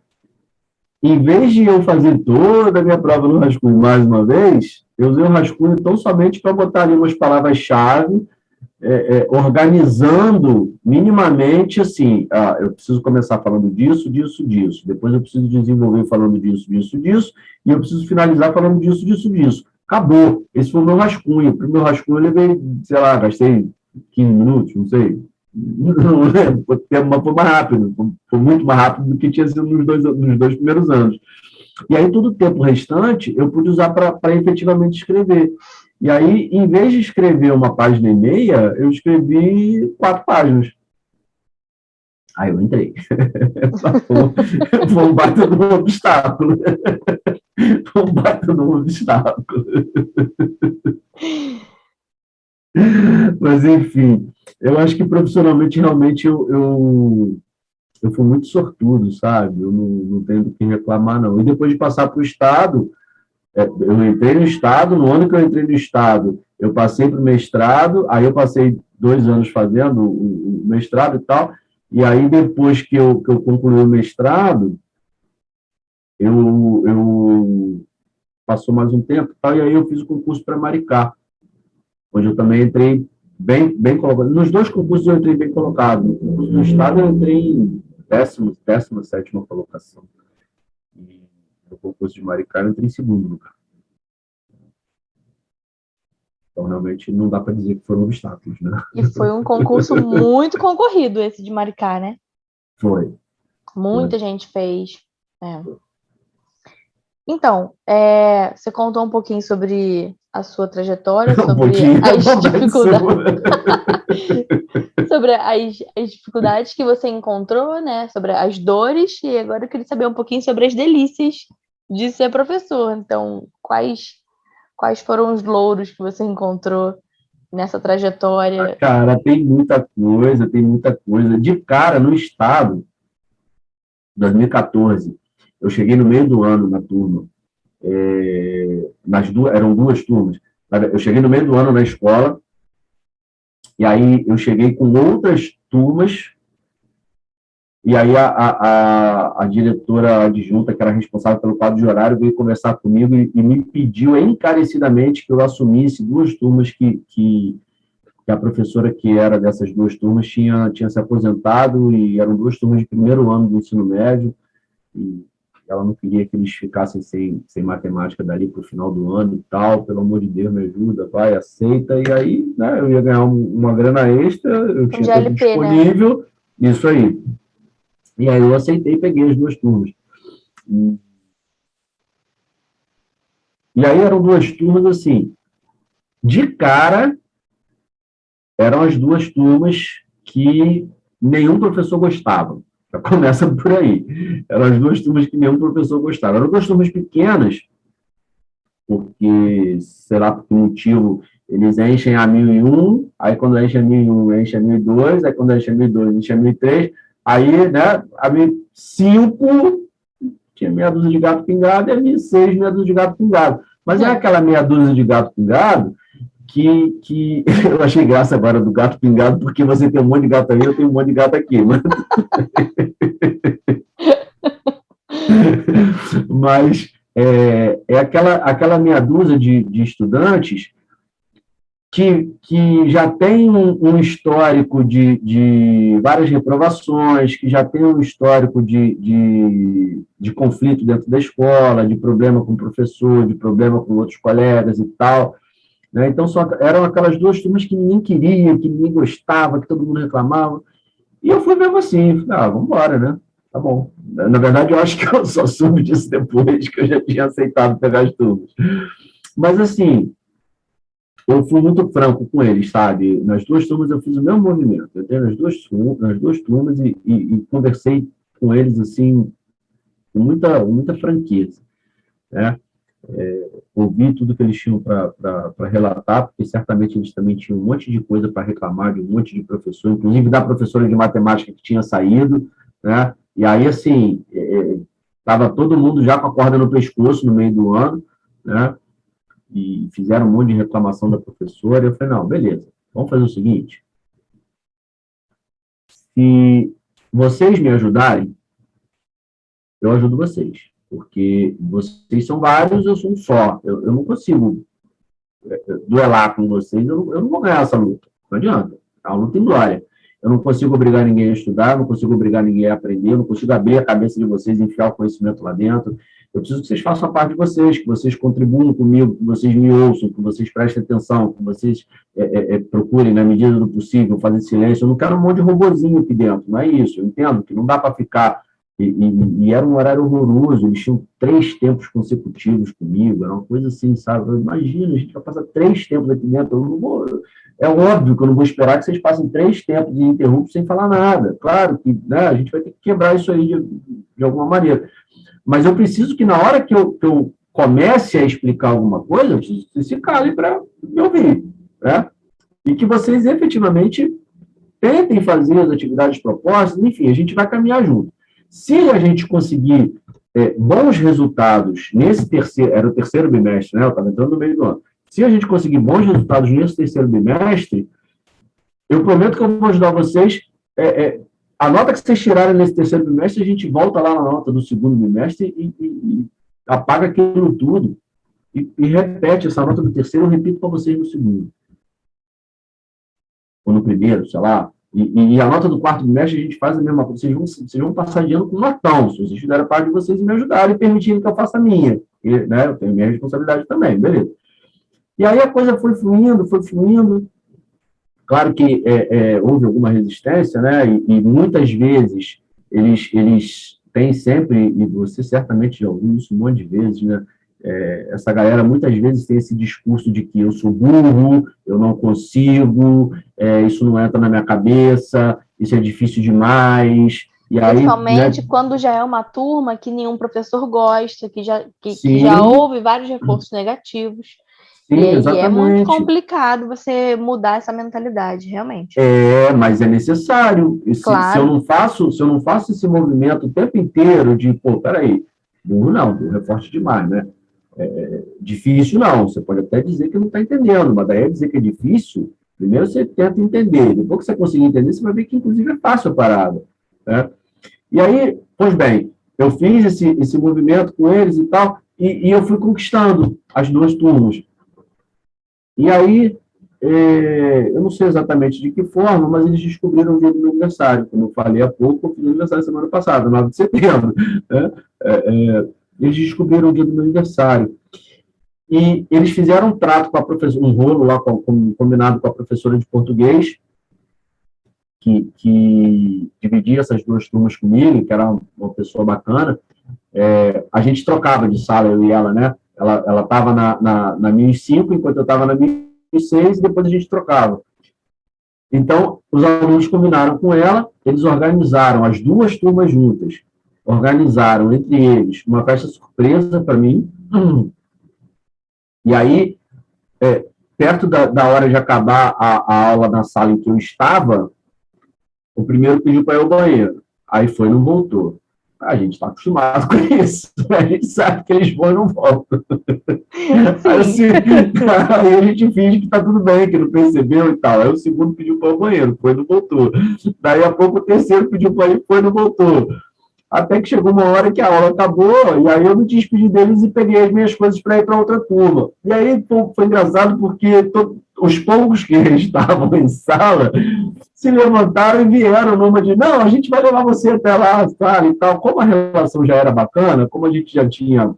[SPEAKER 2] Em vez de eu fazer toda a minha prova no rascunho mais uma vez, eu usei o rascunho tão somente para botar ali umas palavras-chave, organizando minimamente, assim, eu preciso começar falando disso, disso, disso, depois eu preciso desenvolver falando disso, disso, disso, e eu preciso finalizar falando disso, disso, disso. Acabou. Esse foi o meu rascunho. O meu rascunho eu levei, sei lá, gastei 15 minutos, não sei. Não lembro, foi mais rápido, foi muito mais rápido do que tinha sido nos dois primeiros anos. E aí, todo o tempo restante, eu pude usar para efetivamente escrever. E aí, em vez de escrever 1,5 páginas, eu escrevi 4 páginas. Aí eu entrei. Foi um baita de um obstáculo. Foi um baita de um obstáculo. Mas, enfim, eu acho que profissionalmente, realmente, eu fui muito sortudo, sabe? Eu não tenho do que reclamar, não. E depois de passar para o Estado, eu entrei no Estado, no ano que eu entrei no Estado, eu passei para o mestrado, aí eu passei 2 anos fazendo o mestrado e tal, E aí, depois que eu concluí o mestrado, eu passou mais um tempo, tal, e aí eu fiz o concurso para Maricá, onde eu também entrei bem colocado. Nos dois concursos eu entrei bem colocado. No concurso do Estado eu entrei em 17ª colocação. E no concurso de Maricá eu entrei em segundo lugar. Então, realmente, não dá para dizer que foram obstáculos, né?
[SPEAKER 1] E foi um concurso muito concorrido, esse de Maricá, né?
[SPEAKER 2] Foi.
[SPEAKER 1] Muita gente fez. Então, você contou um pouquinho sobre a sua trajetória, sobre as dificuldades. Sobre as dificuldades que você encontrou, né? Sobre as dores, e agora eu queria saber um pouquinho sobre as delícias de ser professor. Então, quais foram os louros que você encontrou nessa trajetória?
[SPEAKER 2] Cara, tem muita coisa, tem muita coisa. De cara, no Estado, 2014, eu cheguei no meio do ano na turma. Eram duas turmas. Eu cheguei no meio do ano na escola, e aí eu cheguei com outras turmas, e aí a diretora adjunta, que era responsável pelo quadro de horário, veio conversar comigo e me pediu encarecidamente que eu assumisse duas turmas que a professora que era dessas duas turmas tinha se aposentado, e eram duas turmas de primeiro ano do ensino médio, e ela não queria que eles ficassem sem matemática dali para o final do ano e tal. Pelo amor de Deus, me ajuda, vai, aceita. E aí, né, eu ia ganhar uma grana extra, eu tinha tempo disponível, né? Isso aí. E aí eu aceitei e peguei as duas turmas. E aí eram duas turmas, assim, de cara, eram as duas turmas que nenhum professor gostava. Já começa por aí. Eram as duas turmas que nenhum professor gostava. Eram duas turmas pequenas, porque, sei lá por que motivo, eles enchem a 1001, aí quando enchem a 1001, enchem a 1002, aí quando enchem a 1002, enchem a 1003, aí, né, a 1005 tinha meia dúzia de gato pingado, e a 1006 meia dúzia de gato pingado. Mas é aquela meia dúzia de gato pingado que eu achei graça agora do gato pingado, porque você tem um monte de gato ali, eu tenho um monte de gato aqui. Mas é aquela meia dúzia de estudantes que já tem um histórico de várias reprovações, que já tem um histórico de conflito dentro da escola, de problema com o professor, de problema com outros colegas e tal. Né? Então, eram aquelas duas turmas que ninguém queria, que ninguém gostava, que todo mundo reclamava. E eu fui mesmo assim, vamos embora, né? Tá bom. Na verdade, eu acho que eu só soube disso depois, que eu já tinha aceitado pegar as turmas. Mas, assim, eu fui muito franco com eles, sabe? Nas duas turmas eu fiz o mesmo movimento. Eu tenho nas duas turmas e conversei com eles, assim, com muita franqueza, né? Ouvi tudo que eles tinham para relatar, porque certamente eles também tinham um monte de coisa para reclamar de um monte de professor, inclusive da professora de matemática que tinha saído, né? E aí, assim, estava todo mundo já com a corda no pescoço no meio do ano, né? E fizeram um monte de reclamação da professora. Eu falei, não, beleza, vamos fazer o seguinte, se vocês me ajudarem, eu ajudo vocês, porque vocês são vários, eu sou um só, eu não consigo duelar com vocês, eu não vou ganhar essa luta, não adianta, é uma luta em glória. Eu não consigo obrigar ninguém a estudar, não consigo obrigar ninguém a aprender, eu não consigo abrir a cabeça de vocês e enfiar o conhecimento lá dentro. Eu preciso que vocês façam a parte de vocês, que vocês contribuam comigo, que vocês me ouçam, que vocês prestem atenção, que vocês procurem, na medida do possível, fazer silêncio. Eu não quero um monte de robozinho aqui dentro, não é isso. Eu entendo que não dá para ficar... E era um horário horroroso, eles tinham 3 tempos consecutivos comigo, era uma coisa assim, sabe? Imagina, a gente vai passar 3 tempos aqui dentro, eu não vou... É óbvio que eu não vou esperar que vocês passem 3 tempos ininterruptos sem falar nada. Claro que, né, a gente vai ter que quebrar isso aí de alguma maneira. Mas eu preciso que, na hora que eu comece a explicar alguma coisa, eu preciso que vocês se calem para me ouvir, né? E que vocês efetivamente tentem fazer as atividades propostas, enfim, a gente vai caminhar junto. Se a gente conseguir bons resultados nesse terceiro, era o terceiro bimestre, né? Eu estava entrando no meio do ano. Se a gente conseguir bons resultados nesse terceiro bimestre, eu prometo que eu vou ajudar vocês a nota que vocês tiraram nesse terceiro bimestre, a gente volta lá na nota do segundo bimestre e apaga aquilo tudo e repete essa nota do terceiro, eu repito para vocês no segundo. Ou no primeiro, sei lá. E a nota do quarto bimestre a gente faz a mesma coisa. Vocês vão passar de ano com notão, se vocês fizeram parte de vocês e me ajudarem, permitindo que eu faça a minha. E, né, eu tenho minha responsabilidade também, beleza. E aí a coisa foi fluindo, foi fluindo. Claro que houve alguma resistência, né? E muitas vezes eles têm sempre, e você certamente já ouviu isso um monte de vezes, né? Essa galera muitas vezes tem esse discurso de que eu sou burro, eu não consigo, isso não entra na minha cabeça, isso é difícil demais. E aí,
[SPEAKER 1] principalmente,
[SPEAKER 2] né,
[SPEAKER 1] quando já é uma turma que nenhum professor gosta, que já
[SPEAKER 2] sim,
[SPEAKER 1] houve vários reforços negativos.
[SPEAKER 2] sim,
[SPEAKER 1] E aí é muito
[SPEAKER 2] exatamente.
[SPEAKER 1] complicado você mudar essa mentalidade, realmente.
[SPEAKER 2] Mas é necessário. E
[SPEAKER 1] Claro.
[SPEAKER 2] se eu não faço esse movimento o tempo inteiro de, pô, peraí, burro não, burro é forte demais, né? Difícil não, você pode até dizer que não está entendendo, mas daí dizer que é difícil, primeiro você tenta entender, depois que você conseguir entender, você vai ver que inclusive é fácil a parada, né? E aí, pois bem, eu fiz esse movimento com eles e tal, e eu fui conquistando as duas turmas. E aí, eu não sei exatamente de que forma, mas eles descobriram o dia do meu aniversário. Como eu falei há pouco, eu fiz aniversário semana passada, 9 de setembro. Né? Eles descobriram o dia do meu aniversário. E eles fizeram um trato com a professora, um rolo lá, combinado com a professora de português, que dividia essas duas turmas comigo, que era uma pessoa bacana. A gente trocava de sala, eu e ela, né? Ela estava na 1005, enquanto eu estava na 1006, e depois a gente trocava. Então, os alunos combinaram com ela, eles organizaram as duas turmas juntas, organizaram entre eles uma festa surpresa para mim, e aí, perto da hora de acabar a aula na sala em que eu estava, o primeiro pediu para ir ao banheiro, aí foi e não voltou. A gente está acostumado com isso. A gente sabe que eles vão e não voltam. Aí a gente finge que está tudo bem, que não percebeu e tal. Aí o segundo pediu para o banheiro, foi e não voltou. Daí a pouco o terceiro pediu para ir, foi e não voltou. Até que chegou uma hora que a aula acabou, e aí eu me despedi deles e peguei as minhas coisas para ir para outra turma. E aí foi engraçado porque os poucos que estavam em sala se levantaram e vieram numa de, não, a gente vai levar você até lá, sabe, e tal. Como a relação já era bacana, como a gente já tinha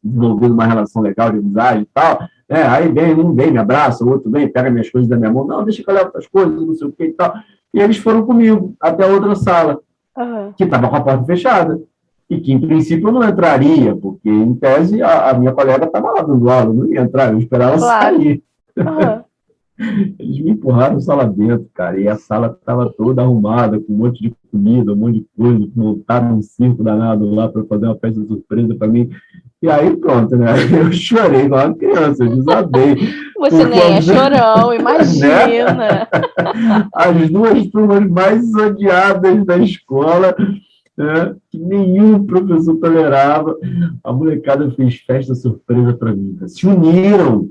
[SPEAKER 2] desenvolvido uma relação legal de amizade e tal, aí um vem, me abraça, o outro vem, pega minhas coisas da minha mão, não, deixa que eu levo outras coisas, não sei o que e tal. E eles foram comigo até a outra sala, que estava com a porta fechada, e que, em princípio, eu não entraria, porque, em tese, a minha colega estava lá dando aula, eu não ia entrar, eu esperava ela sair. Eles me empurraram sala dentro, cara, e a sala estava toda arrumada, com um monte de comida, um monte de coisa, montaram um circo danado lá para fazer uma festa surpresa para mim. E aí, pronto, né? Eu chorei igual uma criança, eu desabei.
[SPEAKER 1] Você nem é chorão, imagina.
[SPEAKER 2] Né? As duas turmas mais odiadas da escola, né? Que nenhum professor tolerava. A molecada fez festa surpresa para mim. Se uniram,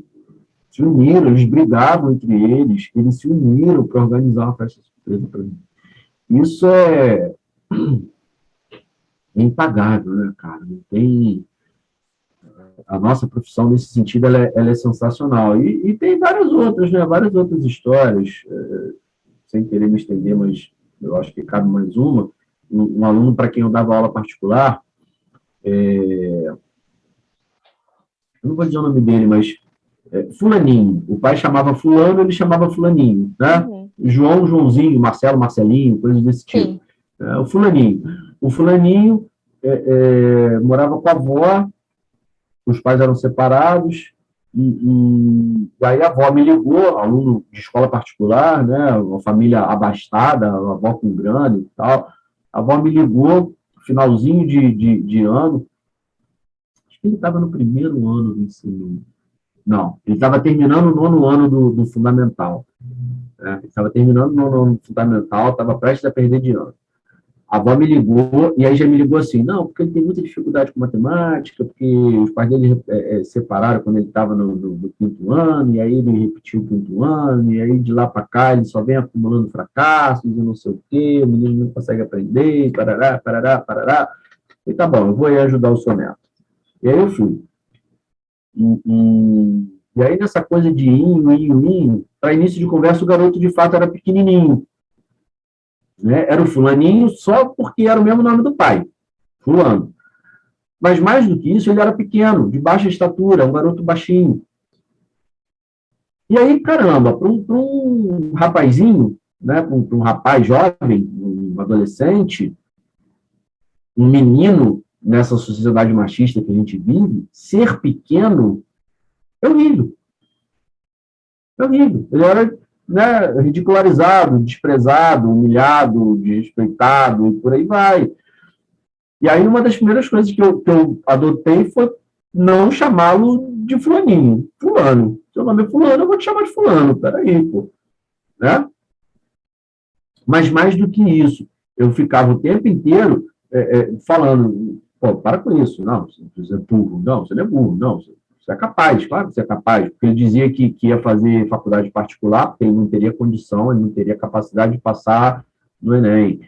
[SPEAKER 2] eles brigavam entre eles se uniram para organizar uma festa surpresa para mim. Isso é impagável, né, cara? Não tem... A nossa profissão, nesse sentido, ela é sensacional. E tem várias outras, né? Várias outras histórias, sem querer me estender, mas eu acho que cabe mais uma. Um aluno para quem eu dava aula particular, eu não vou dizer o nome dele, mas Fulaninho. O pai chamava Fulano, ele chamava Fulaninho, né? Uhum. João, Joãozinho, Marcelo, Marcelinho, coisas desse tipo. O Fulaninho. O Fulaninho morava com a avó, os pais eram separados, e aí a avó me ligou, aluno de escola particular, né, uma família abastada, uma avó com grana e tal. A avó me ligou, finalzinho de ano, acho que ele estava no primeiro ano do ensino. Não, ele estava terminando o nono ano do fundamental. Ele estava terminando o nono ano do fundamental, estava prestes a perder de ano. A avó me ligou, e aí já me ligou assim, não, porque ele tem muita dificuldade com matemática, porque os pais dele separaram quando ele estava no quinto ano, e aí ele repetiu o quinto ano, e aí de lá para cá ele só vem acumulando fracassos, e não sei o quê, o menino não consegue aprender, parará, parará, parará. E tá bom, eu vou aí ajudar o seu neto. E aí eu fui. E aí nessa coisa de inho, para início de conversa, o garoto de fato era pequenininho. Né? Era o fulaninho só porque era o mesmo nome do pai, fulano. Mas mais do que isso, ele era pequeno, de baixa estatura, um garoto baixinho. E aí, caramba, para um rapazinho, né, para um rapaz jovem, um adolescente, um menino nessa sociedade machista que a gente vive, ser pequeno é horrível. É horrível. Ele era, né, ridicularizado, desprezado, humilhado, desrespeitado e por aí vai. E aí uma das primeiras coisas que eu adotei foi não chamá-lo de fulaninho. Fulano. Seu nome é fulano, eu vou te chamar de fulano. Peraí, pô. Né? Mas mais do que isso, eu ficava o tempo inteiro falando, pô, para com isso. Não, você é burro. Não, você não é burro. Não, você é capaz. Claro que você é capaz. Porque ele dizia que ia fazer faculdade particular, porque ele não teria condição, ele não teria capacidade de passar no Enem.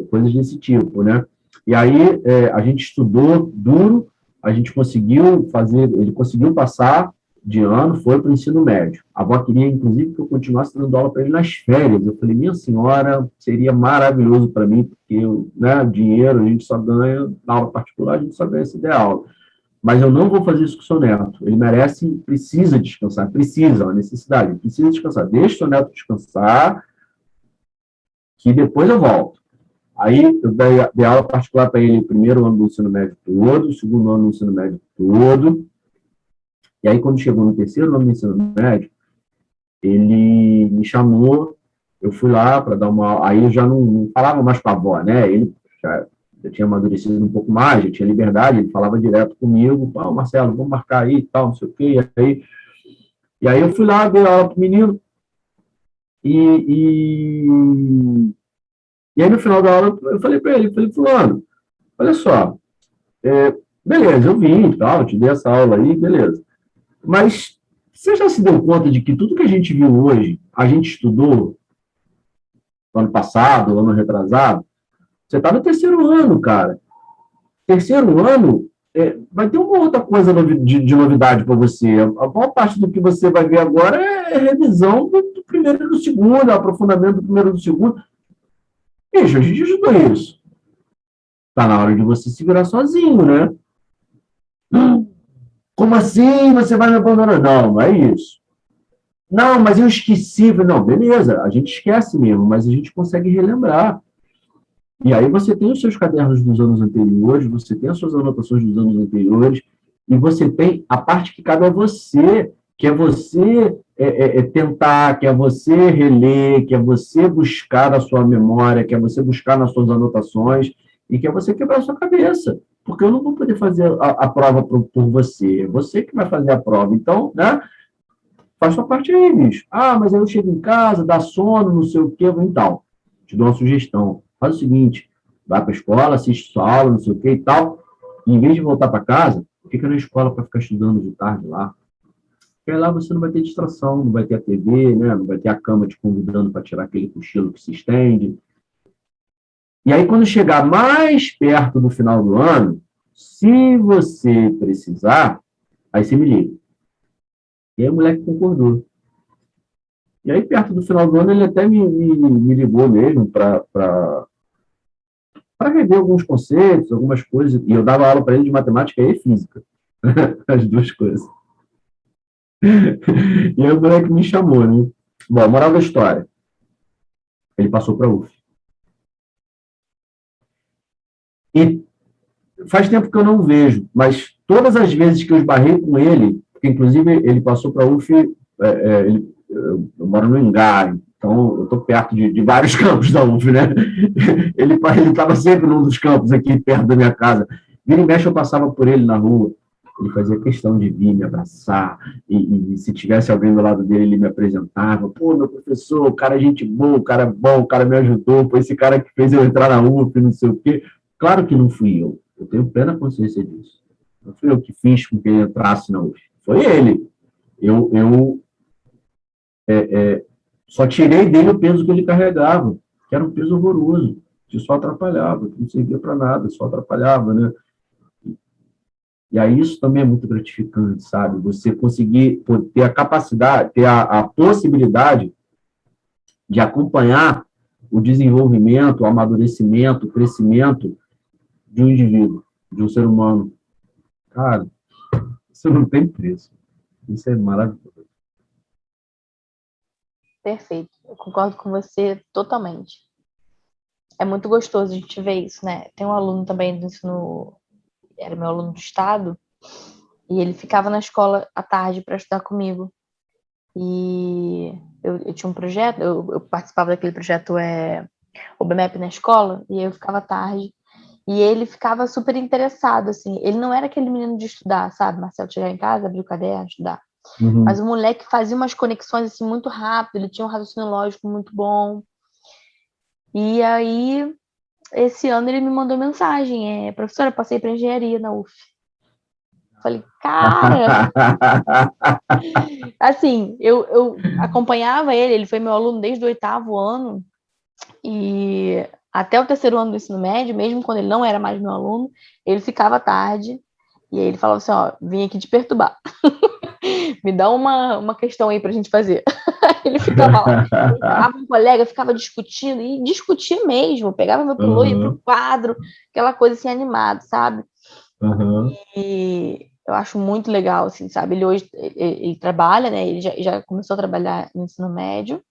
[SPEAKER 2] Coisas desse tipo, né? E aí a gente estudou duro, a gente conseguiu fazer, ele conseguiu passar de ano, foi para o ensino médio. A avó queria, inclusive, que eu continuasse dando aula para ele nas férias. Eu falei, minha senhora, seria maravilhoso para mim, porque né, dinheiro a gente só ganha na aula particular, a gente só ganha se der aula. Mas eu não vou fazer isso com o seu neto. Ele merece, precisa descansar, precisa, é uma necessidade, precisa descansar. Deixa o seu neto descansar, que depois eu volto. Aí eu dei aula particular para ele o primeiro ano do ensino médio todo, o segundo ano do ensino médio todo. E aí, quando chegou no terceiro ano do ensino médio, ele me chamou, eu fui lá para dar uma aula. Aí eu já não falava mais com a avó, né? Ele já tinha amadurecido um pouco mais, já tinha liberdade, ele falava direto comigo, pô, Marcelo, vamos marcar aí e tal, não sei o quê. E aí eu fui lá, dei aula para o menino, e aí, no final da aula, eu falei para ele, fulano, olha só, beleza, eu vim e tal, te dei essa aula aí, beleza. Mas você já se deu conta de que tudo que a gente viu hoje, a gente estudou no ano passado, no ano retrasado? Você está no terceiro ano, cara. Terceiro ano, vai ter uma outra coisa de novidade para você. A maior parte do que você vai ver agora é revisão do primeiro e do segundo, aprofundamento do primeiro e do segundo. Bicho, a gente estudou isso. Está na hora de você se virar sozinho, né? Como assim você vai me abandonar? Não, não é isso. Não, mas eu esqueci. Não, beleza, a gente esquece mesmo, mas a gente consegue relembrar. E aí você tem os seus cadernos dos anos anteriores, você tem as suas anotações dos anos anteriores, e você tem a parte que cabe a você, que é você tentar, que é você reler, que é você buscar na sua memória, que é você buscar nas suas anotações, e que é você quebrar a sua cabeça. Porque eu não vou poder fazer a prova por você, é você que vai fazer a prova. Então, né, faz sua parte aí, bicho. Ah, mas aí eu chego em casa, dá sono, não sei o quê, então. Te dou uma sugestão. Faz o seguinte, vai para a escola, assiste sua aula, não sei o quê e tal, e em vez de voltar para casa, fica na escola para ficar estudando de tarde lá. Porque lá você não vai ter distração, não vai ter a TV, né? Não vai ter a cama te convidando para tirar aquele cochilo que se estende. E aí, quando chegar mais perto do final do ano, se você precisar, aí você me liga. E aí o moleque concordou. E aí, perto do final do ano, ele até me ligou mesmo para rever alguns conceitos, algumas coisas. E eu dava aula para ele de matemática e física. As duas coisas. E aí o moleque me chamou, né? Bom, moral da história. Ele passou para a UF. E faz tempo que eu não vejo, mas todas as vezes que eu esbarrei com ele, porque inclusive ele passou para a UF, eu moro no Engar, então eu estou perto de vários campos da UF, né? Ele estava sempre num dos campos aqui perto da minha casa. Vira e mexe, eu passava por ele na rua. ele fazia questão de vir me abraçar, e se tivesse alguém do lado dele, ele me apresentava, pô, meu professor, o cara é gente boa, o cara é bom, o cara me ajudou, foi esse cara que fez eu entrar na UF, não sei o quê. Claro que não fui eu tenho plena consciência disso. Não fui eu que fiz com que ele entrasse na UF, foi ele. Eu só tirei dele o peso que ele carregava, que era um peso horroroso, que só atrapalhava, que não servia para nada, só atrapalhava, né? E aí isso também é muito gratificante, sabe? Você conseguir ter a capacidade, ter a possibilidade de acompanhar o desenvolvimento, o amadurecimento, o crescimento de um indivíduo, de um ser humano. Cara, isso não tem preço. Isso é maravilhoso.
[SPEAKER 1] Perfeito. Eu concordo com você totalmente. É muito gostoso a gente ver isso, né? Tem um aluno também do ensino, era meu aluno do estado, e ele ficava na escola à tarde para estudar comigo. E eu tinha um projeto, eu participava daquele projeto o BMAP na escola, e eu ficava à tarde. E ele ficava super interessado, assim. Ele não era aquele menino de estudar, sabe? Marcelo, chegar em casa, abrir o caderno, estudar.
[SPEAKER 2] Uhum.
[SPEAKER 1] Mas o moleque fazia umas conexões, assim, muito rápido. Ele tinha um raciocínio lógico muito bom. E aí, esse ano ele me mandou mensagem. Professora, eu passei para engenharia na UF. Falei, cara... Assim, eu acompanhava ele foi meu aluno desde o 8º ano. E até o 3º ano do ensino médio, mesmo quando ele não era mais meu aluno, ele ficava à tarde. E aí ele falava assim, ó, vim aqui te perturbar. Me dá uma questão aí pra gente fazer. Ele ficava lá. Ele chamava um colega, ficava discutindo, e discutia mesmo. Pegava meu pilô, ia pro quadro, aquela coisa assim, animada, sabe?
[SPEAKER 2] Uhum.
[SPEAKER 1] E eu acho muito legal, assim, sabe? Ele hoje, ele trabalha, né? Ele já começou a trabalhar no ensino médio.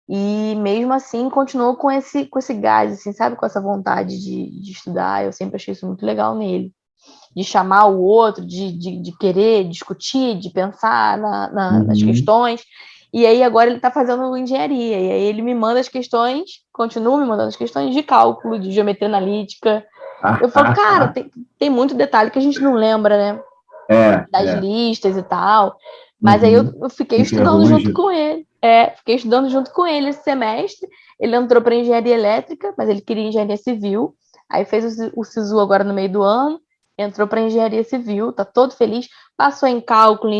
[SPEAKER 1] E mesmo assim continuou com esse gás, assim, sabe? Com essa vontade de estudar. Eu sempre achei isso muito legal nele. De chamar o outro, de querer discutir, de pensar nas questões. E aí agora ele está fazendo engenharia. E aí ele me manda as questões, continua me mandando as questões de cálculo, de geometria analítica. Eu falo, cara, tem muito detalhe que a gente não lembra, né? Das listas e tal. Mas aí eu fiquei estudando junto com ele. Fiquei estudando junto com ele esse semestre. Ele entrou para engenharia elétrica, mas ele queria engenharia civil. Aí fez o SISU agora no meio do ano. Entrou para engenharia civil, tá todo feliz. Passou em cálculo,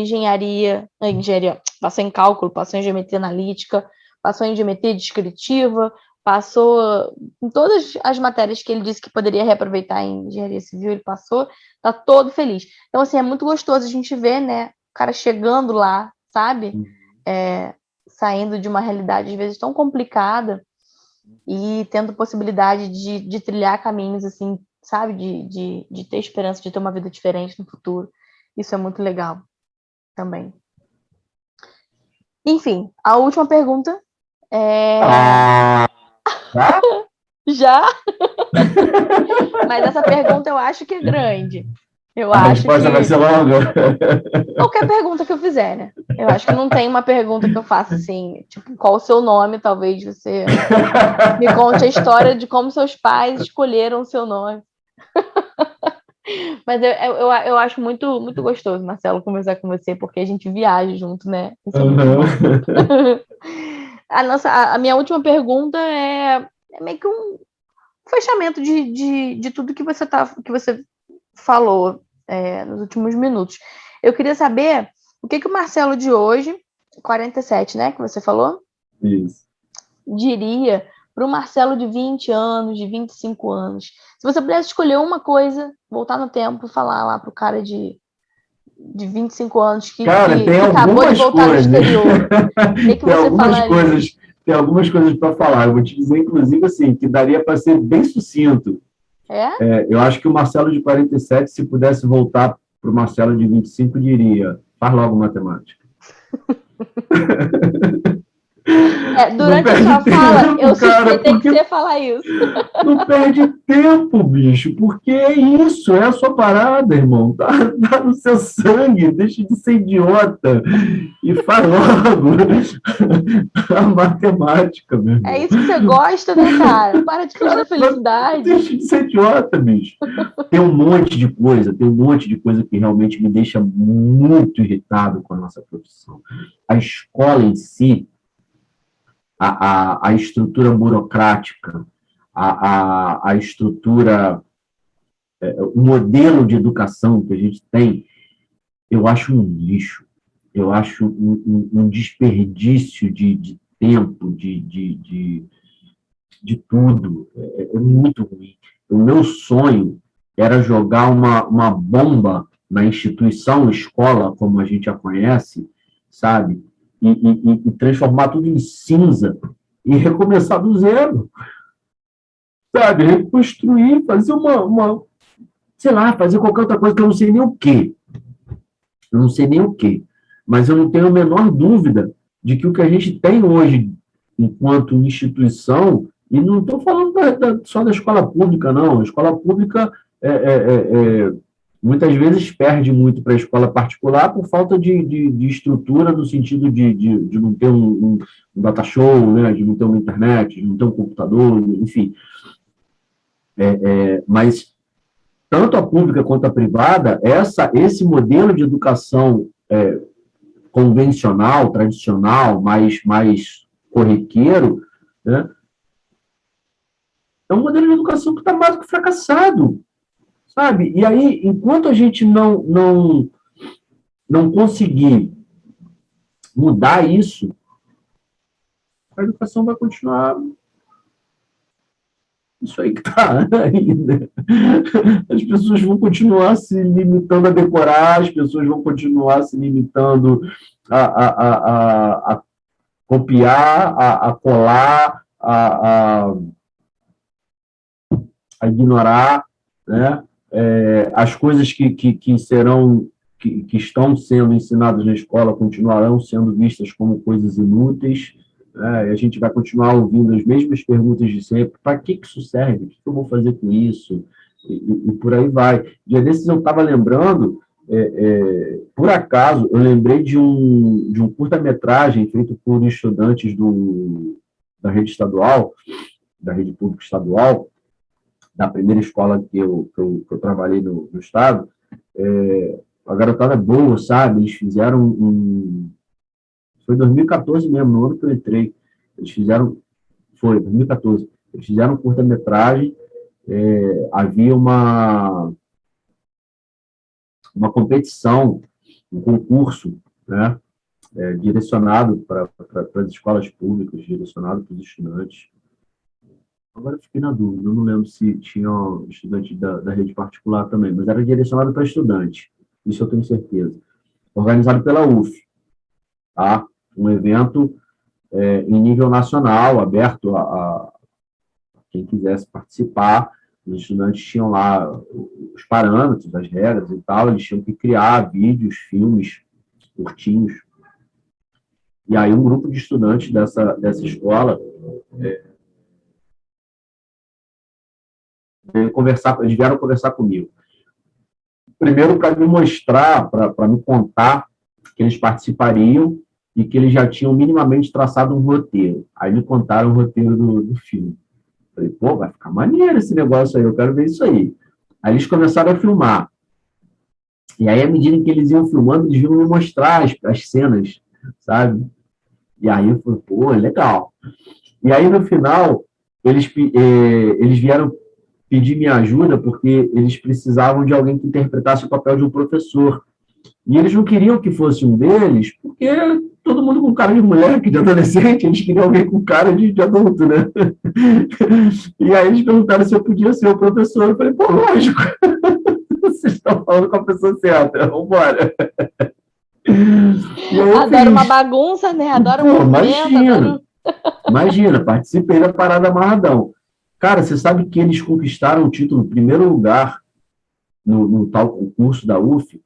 [SPEAKER 1] passou em cálculo, passou em geometria analítica, passou em geometria descritiva, passou em todas as matérias que ele disse que poderia reaproveitar em engenharia civil, ele passou, tá todo feliz. Então, assim, é muito gostoso a gente ver, né, o cara chegando lá, sabe? Saindo de uma realidade, às vezes, tão complicada e tendo possibilidade de trilhar caminhos, assim, sabe? De ter esperança de ter uma vida diferente no futuro. Isso é muito legal também. Enfim, a última pergunta Já? Mas essa pergunta eu acho que é grande.
[SPEAKER 2] A resposta vai ser longa?
[SPEAKER 1] Qualquer pergunta que eu fizer, né? Eu acho que não tem uma pergunta que eu faça assim, tipo, qual o seu nome? Talvez você me conte a história de como seus pais escolheram o seu nome. Mas eu acho muito, muito gostoso, Marcelo, conversar com você, porque a gente viaja junto, né? Isso é muito bom. A minha última pergunta é meio que um fechamento de tudo que você falou nos últimos minutos. Eu queria saber o que o Marcelo de hoje, 47, né, que você falou?
[SPEAKER 2] Isso.
[SPEAKER 1] Diria para o Marcelo de 20 anos, de 25 anos. Se você pudesse escolher uma coisa, voltar no tempo e falar lá pro cara de 25 anos que acabou de voltar do exterior. O que você falaria?
[SPEAKER 2] Tem algumas coisas para falar. Eu vou te dizer, inclusive, assim, que daria para ser bem sucinto. Eu acho que o Marcelo de 47, se pudesse voltar para o Marcelo de 25, diria: faz logo matemática.
[SPEAKER 1] Durante a sua fala, eu suspeitei que você ia falar isso.
[SPEAKER 2] Não perde tempo, bicho, porque é isso, é a sua parada, irmão. Tá no seu sangue, deixa de ser idiota e faz logo a matemática, meu irmão.
[SPEAKER 1] É isso que você gosta, né, cara? Para de fugir da felicidade.
[SPEAKER 2] Deixa de ser idiota, bicho. Tem um monte de coisa que realmente me deixa muito irritado com a nossa profissão. A escola em si, a estrutura burocrática, a estrutura, o modelo de educação que a gente tem, eu acho um lixo. Eu acho um desperdício de tempo, de tudo. É muito ruim. O meu sonho era jogar uma bomba na instituição, escola, como a gente a conhece, sabe? E transformar tudo em cinza e recomeçar do zero, sabe? Reconstruir, fazer sei lá, fazer qualquer outra coisa que eu não sei nem o quê. Eu não sei nem o quê. Mas eu não tenho a menor dúvida de que o que a gente tem hoje, enquanto instituição, e não estou falando só da escola pública, não. A escola pública, muitas vezes, perde muito para a escola particular por falta de estrutura, no sentido de não ter um data show, né? De não ter uma internet, de não ter um computador, enfim. Mas, tanto a pública quanto a privada, esse modelo de educação convencional, tradicional, mais corriqueiro, né? É um modelo de educação que está mais do que fracassado, sabe? E aí, enquanto a gente não conseguir mudar isso, a educação vai continuar isso aí que está ainda. As pessoas vão continuar se limitando a decorar, as pessoas vão continuar se limitando a copiar, a colar, a ignorar, né? As coisas que estão sendo ensinadas na escola continuarão sendo vistas como coisas inúteis, né? E a gente vai continuar ouvindo as mesmas perguntas de sempre: para que isso serve? O que eu vou fazer com isso? E por aí vai. Dia desses eu estava lembrando, por acaso, eu lembrei de um curta-metragem feito por estudantes da rede estadual, da rede pública estadual, da primeira escola que eu trabalhei no estado. A garotada é boa, sabe? Eles fizeram foi em 2014 mesmo, no ano que eu entrei. Foi 2014. Eles fizeram um curta-metragem. Havia uma competição, um concurso, né? Direcionado para as escolas públicas, direcionado para os estudantes. Agora eu fiquei na dúvida, eu não lembro se tinha estudantes da rede particular também, mas era direcionado para estudantes, isso eu tenho certeza. Organizado pela UF, tá? Um evento em nível nacional, aberto a quem quisesse participar. Os estudantes tinham lá os parâmetros, as regras e tal, eles tinham que criar vídeos, filmes curtinhos. E aí um grupo de estudantes dessa escola eles vieram conversar comigo. Primeiro, para me mostrar, para me contar que eles participariam e que eles já tinham minimamente traçado um roteiro. Aí me contaram o roteiro do filme. Falei, pô, vai ficar maneiro esse negócio aí, eu quero ver isso aí. Aí eles começaram a filmar. E aí, à medida que eles iam filmando, eles iam me mostrar as cenas, sabe? E aí eu falei, pô, legal. E aí, no final, eles vieram pedir minha ajuda porque eles precisavam de alguém que interpretasse o papel de um professor. E eles não queriam que fosse um deles, porque todo mundo com cara de moleque, de adolescente, eles queriam alguém com cara de adulto, né? E aí eles perguntaram se eu podia ser o professor. Eu falei, pô, lógico, vocês estão falando com a pessoa certa, vamos embora.
[SPEAKER 1] Adoro uma bagunça, né? Adoro um movimento.
[SPEAKER 2] Imagina, participei da parada amarradão. Cara, você sabe que eles conquistaram o título em primeiro lugar no tal concurso da UF?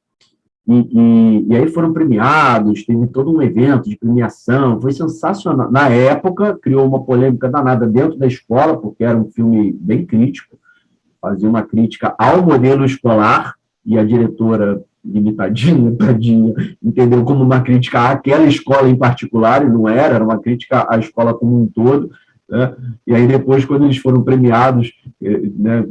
[SPEAKER 2] E aí foram premiados, teve todo um evento de premiação, foi sensacional. Na época, criou uma polêmica danada dentro da escola, porque era um filme bem crítico, fazia uma crítica ao modelo escolar, e a diretora, limitadinha, tadinha, entendeu como uma crítica àquela escola em particular, e não era uma crítica à escola como um todo, né? E aí depois, quando eles foram premiados, né,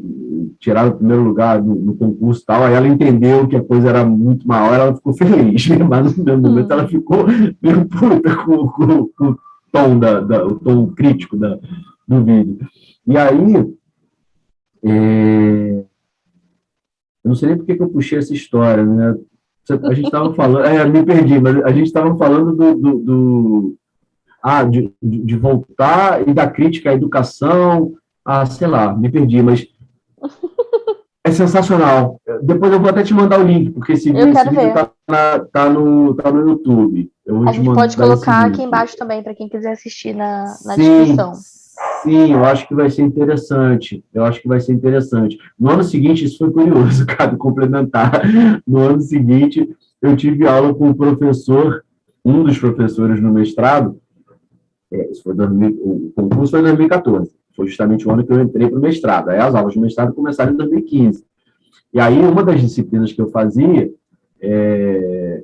[SPEAKER 2] tiraram o primeiro lugar no concurso e tal, aí ela entendeu que a coisa era muito maior, ela ficou feliz, né? Mas no mesmo momento ela ficou meio puta com o tom, o tom crítico do vídeo. E aí, eu não sei nem por que eu puxei essa história, né? A gente estava falando, me perdi, mas a gente estava falando de voltar e da crítica à educação, sei lá, me perdi, mas é sensacional. Depois eu vou até te mandar o link, porque esse vídeo tá no YouTube.
[SPEAKER 1] A gente pode colocar aqui embaixo também, para quem quiser assistir na descrição.
[SPEAKER 2] Sim, eu acho que vai ser interessante. No ano seguinte, isso foi curioso, cabe complementar. No ano seguinte, eu tive aula com um dos professores no mestrado. O concurso foi em 2014. Foi justamente o ano que eu entrei para o mestrado. Aí as aulas de mestrado começaram em 2015. E aí, uma das disciplinas que eu fazia,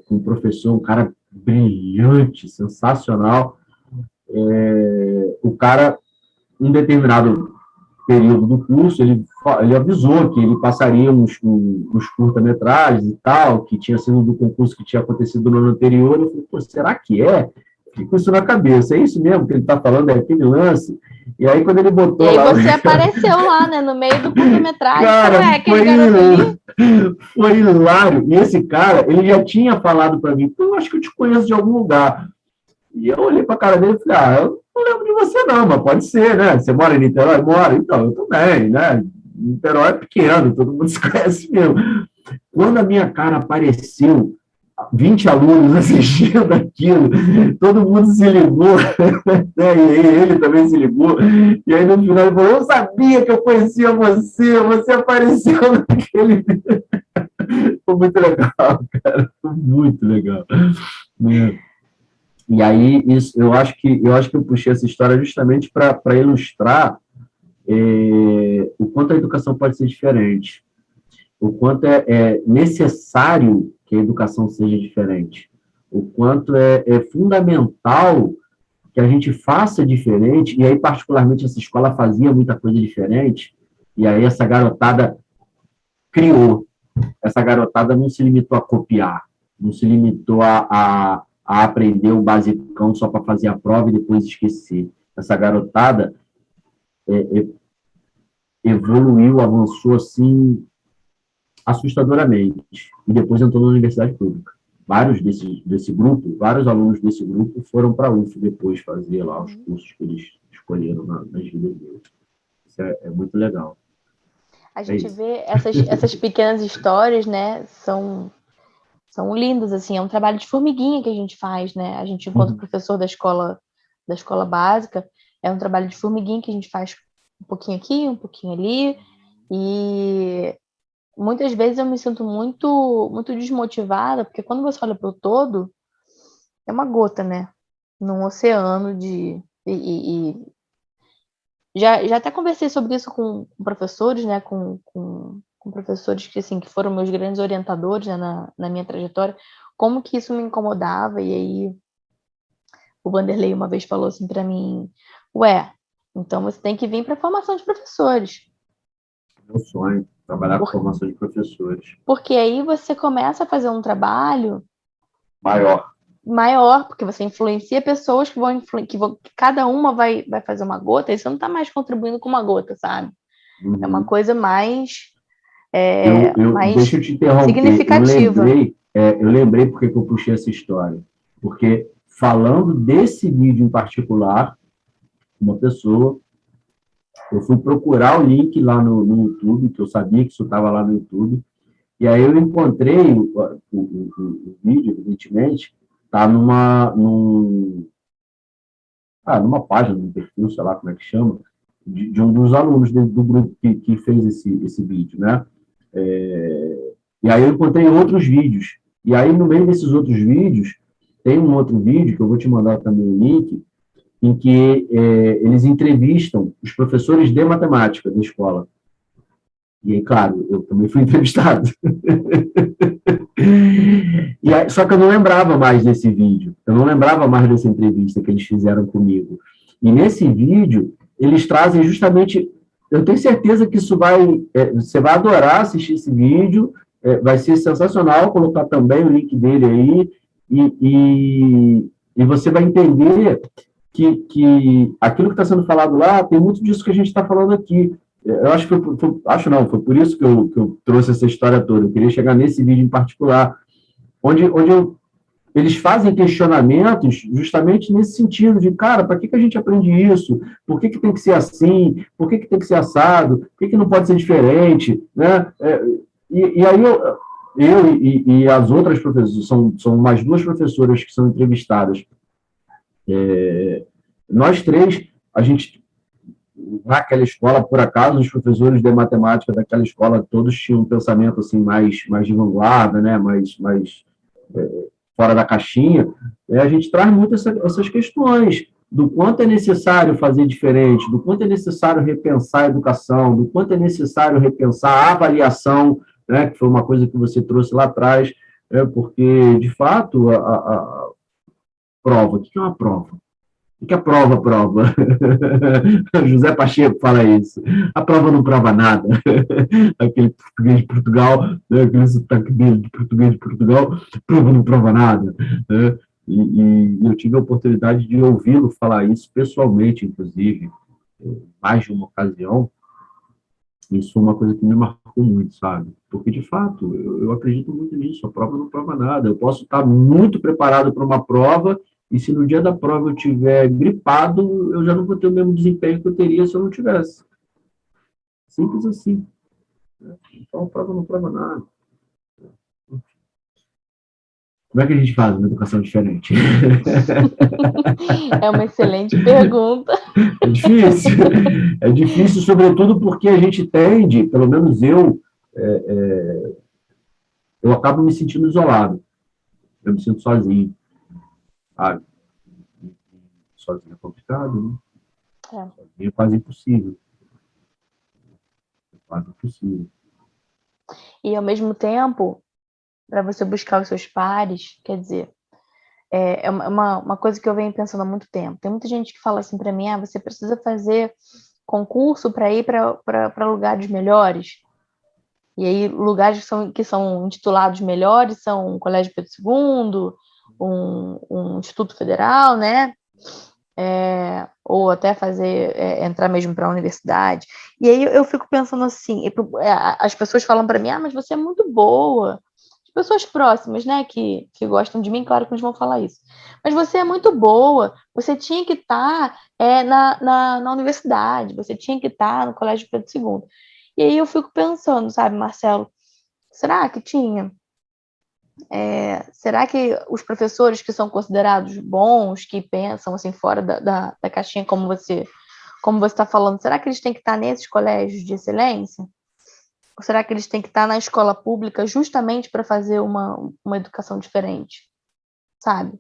[SPEAKER 2] com um professor, um cara brilhante, sensacional, o cara, um determinado período do curso, ele avisou que ele passaria uns curta-metragens e tal, que tinha sido do concurso que tinha acontecido no ano anterior. Eu falei, pô, será que é? Fiquei com isso na cabeça. É isso mesmo que ele está falando, é aquele lance. E aí, quando ele botou
[SPEAKER 1] lá... E aí você apareceu lá, né, no meio do curta-metragem.
[SPEAKER 2] Cara, foi hilário. E esse cara, ele já tinha falado para mim, eu acho que eu te conheço de algum lugar. E eu olhei para a cara dele e falei, eu não lembro de você não, mas pode ser, né? Você mora em Niterói? Mora? Então, eu também, né? Niterói é pequeno, todo mundo se conhece mesmo. Quando a minha cara apareceu, 20 alunos assistindo aquilo, todo mundo se ligou, né? E ele também se ligou, e aí no final ele falou, eu sabia que eu conhecia você apareceu naquele... Foi muito legal, cara, foi muito legal. E aí, eu acho que eu puxei essa história justamente para ilustrar o quanto a educação pode ser diferente, o quanto é necessário que a educação seja diferente, o quanto é fundamental que a gente faça diferente, e aí, particularmente, essa escola fazia muita coisa diferente, e aí essa garotada criou. Essa garotada não se limitou a copiar, não se limitou a aprender o basicão só para fazer a prova e depois esquecer. Essa garotada evoluiu, avançou, assim, assustadoramente, e depois entrou na universidade pública. Vários vários alunos desse grupo foram para a UF depois fazer lá os cursos que eles escolheram nas vidas deles. Isso é muito legal.
[SPEAKER 1] A gente vê essas pequenas histórias, né, são lindas, assim, é um trabalho de formiguinha que a gente faz, né, a gente, enquanto professor da escola básica, é um trabalho de formiguinha que a gente faz um pouquinho aqui, um pouquinho ali, e muitas vezes eu me sinto muito, muito desmotivada, porque quando você olha para o todo, é uma gota, né, num oceano de... Já até conversei sobre isso com professores, né, com professores que, assim, que foram meus grandes orientadores, né, na minha trajetória, como que isso me incomodava, e aí o Vanderlei uma vez falou assim para mim, então você tem que vir para a formação de professores.
[SPEAKER 2] Meu sonho, trabalhar com formação de professores.
[SPEAKER 1] Porque aí você começa a fazer um trabalho
[SPEAKER 2] maior,
[SPEAKER 1] porque você influencia pessoas que cada uma vai fazer uma gota, e você não está mais contribuindo com uma gota, sabe? É uma coisa mais
[SPEAKER 2] deixa eu te interromper.
[SPEAKER 1] Significativa.
[SPEAKER 2] Eu lembrei porque que eu puxei essa história. Porque, falando desse vídeo em particular, uma pessoa, eu fui procurar o link lá no YouTube, que eu sabia que isso estava lá no YouTube, e aí eu encontrei o vídeo, evidentemente, está numa página, num perfil, sei lá como é que chama, de um dos alunos do grupo que fez esse vídeo, né? E aí eu encontrei outros vídeos E aí, no meio desses outros vídeos, tem um outro vídeo, que eu vou te mandar também o link, em que eles entrevistam os professores de matemática da escola. E aí, claro, eu também fui entrevistado. E aí, só que eu não lembrava mais desse vídeo, eu não lembrava mais dessa entrevista que eles fizeram comigo. E nesse vídeo, eles trazem justamente... Eu tenho certeza que isso você vai adorar assistir esse vídeo, vai ser sensacional, vou colocar também o link dele aí, e você vai entender que aquilo que está sendo falado lá tem muito disso que a gente está falando aqui. Eu acho que foi por isso que eu trouxe essa história toda. Eu queria chegar nesse vídeo em particular, onde eles fazem questionamentos justamente nesse sentido de, cara, para que a gente aprende isso? Por que tem que ser assim? Por que tem que ser assado? Por que não pode ser diferente? Né? E aí eu e as outras professoras, são mais duas professoras que são entrevistadas. Nós três, a gente, naquela escola, por acaso, os professores de matemática daquela escola, todos tinham um pensamento assim, mais de vanguarda, né? mais fora da caixinha, a gente traz muito essas questões do quanto é necessário fazer diferente, do quanto é necessário repensar a educação, do quanto é necessário repensar a avaliação, né, que foi uma coisa que você trouxe lá atrás, porque, de fato, a prova, o que é uma prova? O que é prova? José Pacheco fala isso. A prova não prova nada. Aquele português de Portugal, né? Aquele sotaque dele de português de Portugal, a prova não prova nada. Né? E eu tive a oportunidade de ouvi-lo falar isso pessoalmente, inclusive, mais de uma ocasião. Isso foi uma coisa que me marcou muito, sabe? Porque, de fato, eu acredito muito nisso. A prova não prova nada. Eu posso estar muito preparado para uma prova e se no dia da prova eu tiver gripado, eu já não vou ter o mesmo desempenho que eu teria se eu não tivesse. Simples assim. Então, a prova não prova nada. Como é que a gente faz uma educação diferente?
[SPEAKER 1] É uma excelente pergunta.
[SPEAKER 2] É difícil. É difícil, sobretudo porque a gente tende, pelo menos eu acabo me sentindo isolado. Eu me sinto sozinho. Sabe? Sozinho é complicado, né? Sozinho é quase impossível. É quase impossível.
[SPEAKER 1] E, ao mesmo tempo, para você buscar os seus pares, quer dizer, é uma coisa que eu venho pensando há muito tempo. Tem muita gente que fala assim para mim, você precisa fazer concurso para ir para lugares melhores. E aí, lugares que são intitulados melhores são o Colégio Pedro II, um Instituto Federal, né? Ou até entrar mesmo para a universidade. E aí eu fico pensando assim, as pessoas falam para mim, mas você é muito boa. As pessoas próximas, né, que gostam de mim, claro que eles vão falar isso. Mas você é muito boa, você tinha que estar na universidade, você tinha que estar no Colégio Pedro II. E aí eu fico pensando, sabe, Marcelo, será que tinha? Será que os professores que são considerados bons, que pensam assim fora da caixinha, como você está falando, será que eles têm que estar nesses colégios de excelência? Ou será que eles têm que estar na escola pública justamente para fazer uma educação diferente? Sabe?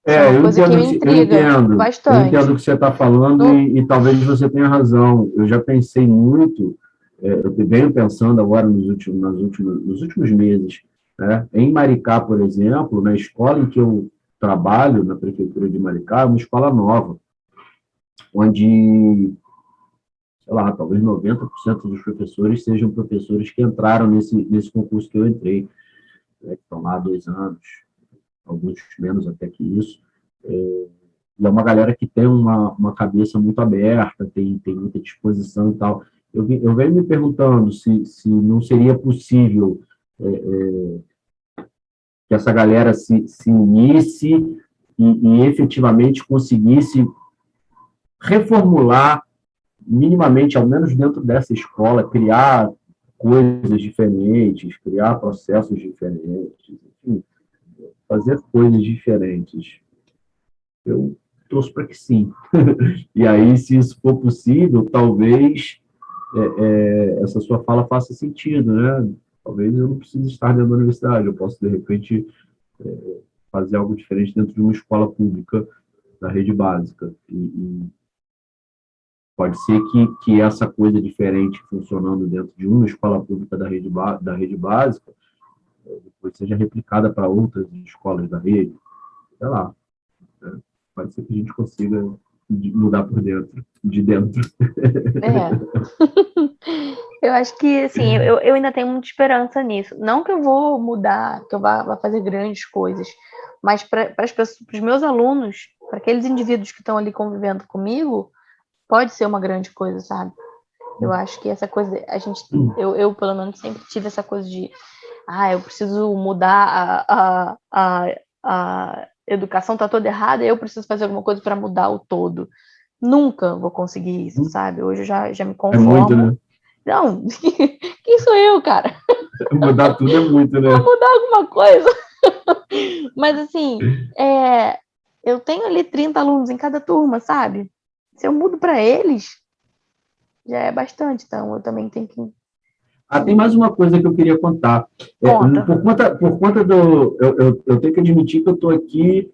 [SPEAKER 1] Isso é uma coisa que me intriga bastante.
[SPEAKER 2] Eu entendo o que você está falando e talvez você tenha razão. Eu já pensei muito, eu venho pensando agora nos últimos meses, né? Em Maricá, por exemplo, na escola em que eu trabalho, na prefeitura de Maricá, é uma escola nova, onde, sei lá, talvez 90% dos professores sejam professores que entraram nesse concurso que eu entrei, né? Que estão lá há 2 anos, alguns menos até que isso. E é uma galera que tem uma cabeça muito aberta, tem muita disposição e tal. Eu venho me perguntando se não seria possível que essa galera se unisse e efetivamente conseguisse reformular minimamente, ao menos dentro dessa escola, criar coisas diferentes, criar processos diferentes, enfim, fazer coisas diferentes. Eu torço para que sim. E aí, se isso for possível, talvez essa sua fala faça sentido, né? Talvez eu não precise estar dentro da universidade, eu posso, de repente, fazer algo diferente dentro de uma escola pública da rede básica. E pode ser que essa coisa diferente funcionando dentro de uma escola pública da rede básica depois seja replicada para outras escolas da rede, sei lá. Né? Pode ser que a gente consiga mudar por dentro, de dentro.
[SPEAKER 1] É. Eu acho que, assim, eu ainda tenho muita esperança nisso. Não que eu vou mudar, que eu vá fazer grandes coisas, mas para os meus alunos, para aqueles indivíduos que estão ali convivendo comigo, pode ser uma grande coisa, sabe? Eu acho que essa coisa, eu pelo menos sempre tive essa coisa de, eu preciso mudar a educação tá toda errada, eu preciso fazer alguma coisa para mudar o todo. Nunca vou conseguir isso, sabe? Hoje eu já me conformo.
[SPEAKER 2] É muito, né?
[SPEAKER 1] Não, quem sou eu, cara?
[SPEAKER 2] Mudar tudo é muito, né?
[SPEAKER 1] Pra mudar alguma coisa. Mas assim, eu tenho ali 30 alunos em cada turma, sabe? Se eu mudo para eles, já é bastante, então eu também tenho que.
[SPEAKER 2] Tem mais uma coisa que eu queria contar. Por conta do. Eu tenho que admitir que eu estou aqui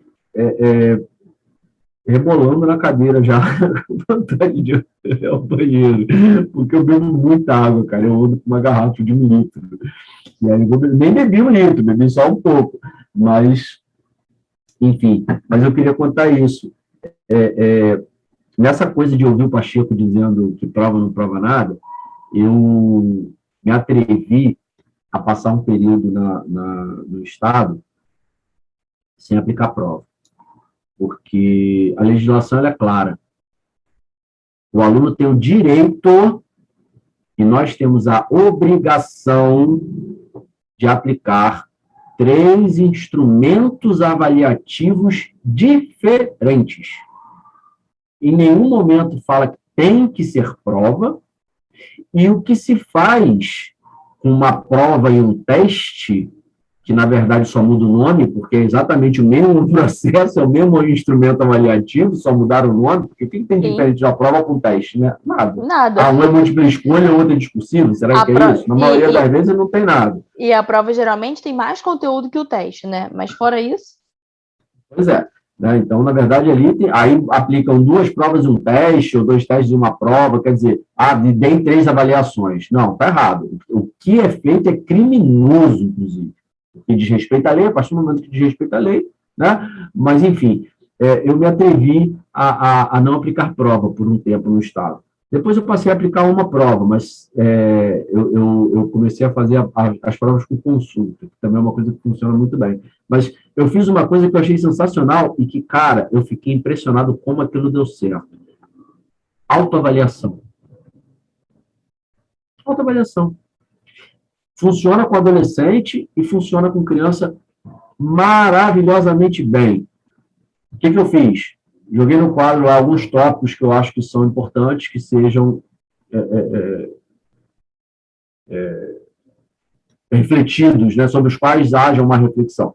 [SPEAKER 2] rebolando na cadeira já, com vontade de ir ao banheiro, porque eu bebo muita água, cara. Eu ando com uma garrafa de 1 litro. E aí nem bebi 1 litro, bebi só um pouco. Mas, enfim, eu queria contar isso. Nessa coisa de ouvir o Pacheco dizendo que prova não prova nada, eu me atrevi a passar um período no Estado sem aplicar prova, porque a legislação ela é clara. O aluno tem o direito e nós temos a obrigação de aplicar 3 instrumentos avaliativos diferentes. Em nenhum momento fala que tem que ser prova, e o que se faz com uma prova e um teste, que na verdade só muda o nome, porque é exatamente o mesmo processo, é o mesmo instrumento avaliativo, só mudaram o nome, porque o que tem de diferente de uma prova com um teste, né? Nada. Um é múltipla escolha, o outro é discursivo, será que é isso? Na maioria das vezes não tem nada.
[SPEAKER 1] E a prova geralmente tem mais conteúdo que o teste, né? Mas fora isso...
[SPEAKER 2] Pois é. Né? Então, na verdade, aí aplicam 2 provas e um teste, ou 2 testes e uma prova, quer dizer, dei 3 avaliações. Não, está errado. O que é feito é criminoso, inclusive. Que diz respeito à lei, a partir do momento que diz respeito à lei, né? Mas, enfim, eu me atrevi a não aplicar prova por um tempo no Estado. Depois eu passei a aplicar uma prova, mas eu comecei a fazer as provas com consulta, que também é uma coisa que funciona muito bem. Mas eu fiz uma coisa que eu achei sensacional e que, cara, eu fiquei impressionado como aquilo deu certo. Autoavaliação. Autoavaliação. Funciona com adolescente e funciona com criança maravilhosamente bem. O que eu fiz? Joguei no quadro lá alguns tópicos que eu acho que são importantes, que sejam refletidos, né, sobre os quais haja uma reflexão.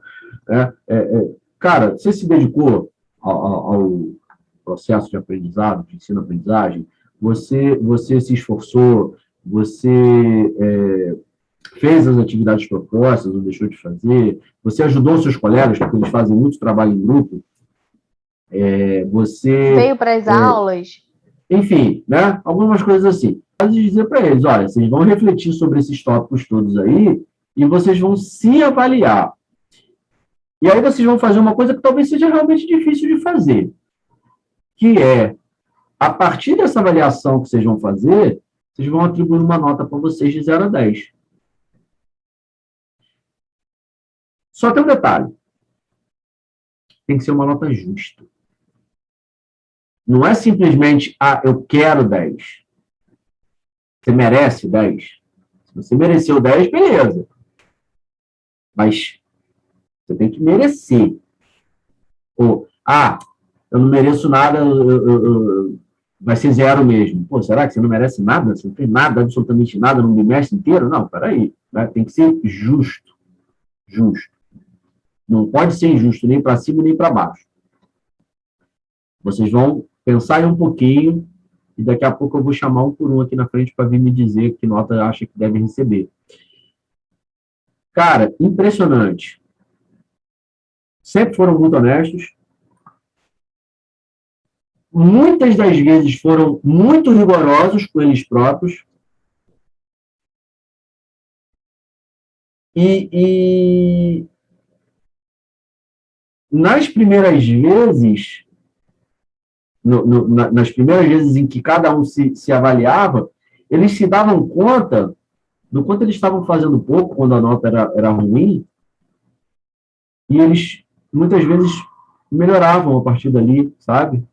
[SPEAKER 2] Cara, você se dedicou ao processo de aprendizado, de ensino-aprendizagem, você se esforçou, você fez as atividades propostas ou deixou de fazer, você ajudou seus colegas, porque eles fazem muito trabalho em grupo, você...
[SPEAKER 1] Veio para as aulas.
[SPEAKER 2] Enfim, né? Algumas coisas assim. Pode dizer para eles, olha, vocês vão refletir sobre esses tópicos todos aí e vocês vão se avaliar. E aí vocês vão fazer uma coisa que talvez seja realmente difícil de fazer, que é, a partir dessa avaliação que vocês vão fazer, vocês vão atribuir uma nota para vocês de 0 a 10. Só tem um detalhe. Tem que ser uma nota justa. Não é simplesmente, eu quero 10. Você merece 10. Se você mereceu 10, beleza. Mas você tem que merecer. Ou, eu não mereço nada, vai ser 0 mesmo. Pô, será que você não merece nada? Você não fez nada, absolutamente nada no bimestre inteiro? Não, peraí. Né? Tem que ser justo. Justo. Não pode ser injusto nem para cima nem para baixo. Vocês vão pensar aí um pouquinho e daqui a pouco eu vou chamar um por um aqui na frente para vir me dizer que nota acha que deve receber. Cara, impressionante. sempre foram muito honestos, muitas das vezes foram muito rigorosos com eles próprios, e nas primeiras vezes, nas primeiras vezes em que cada um se avaliava, eles se davam conta do quanto eles estavam fazendo pouco quando a nota era ruim, e eles muitas vezes melhoravam a partir dali, sabe?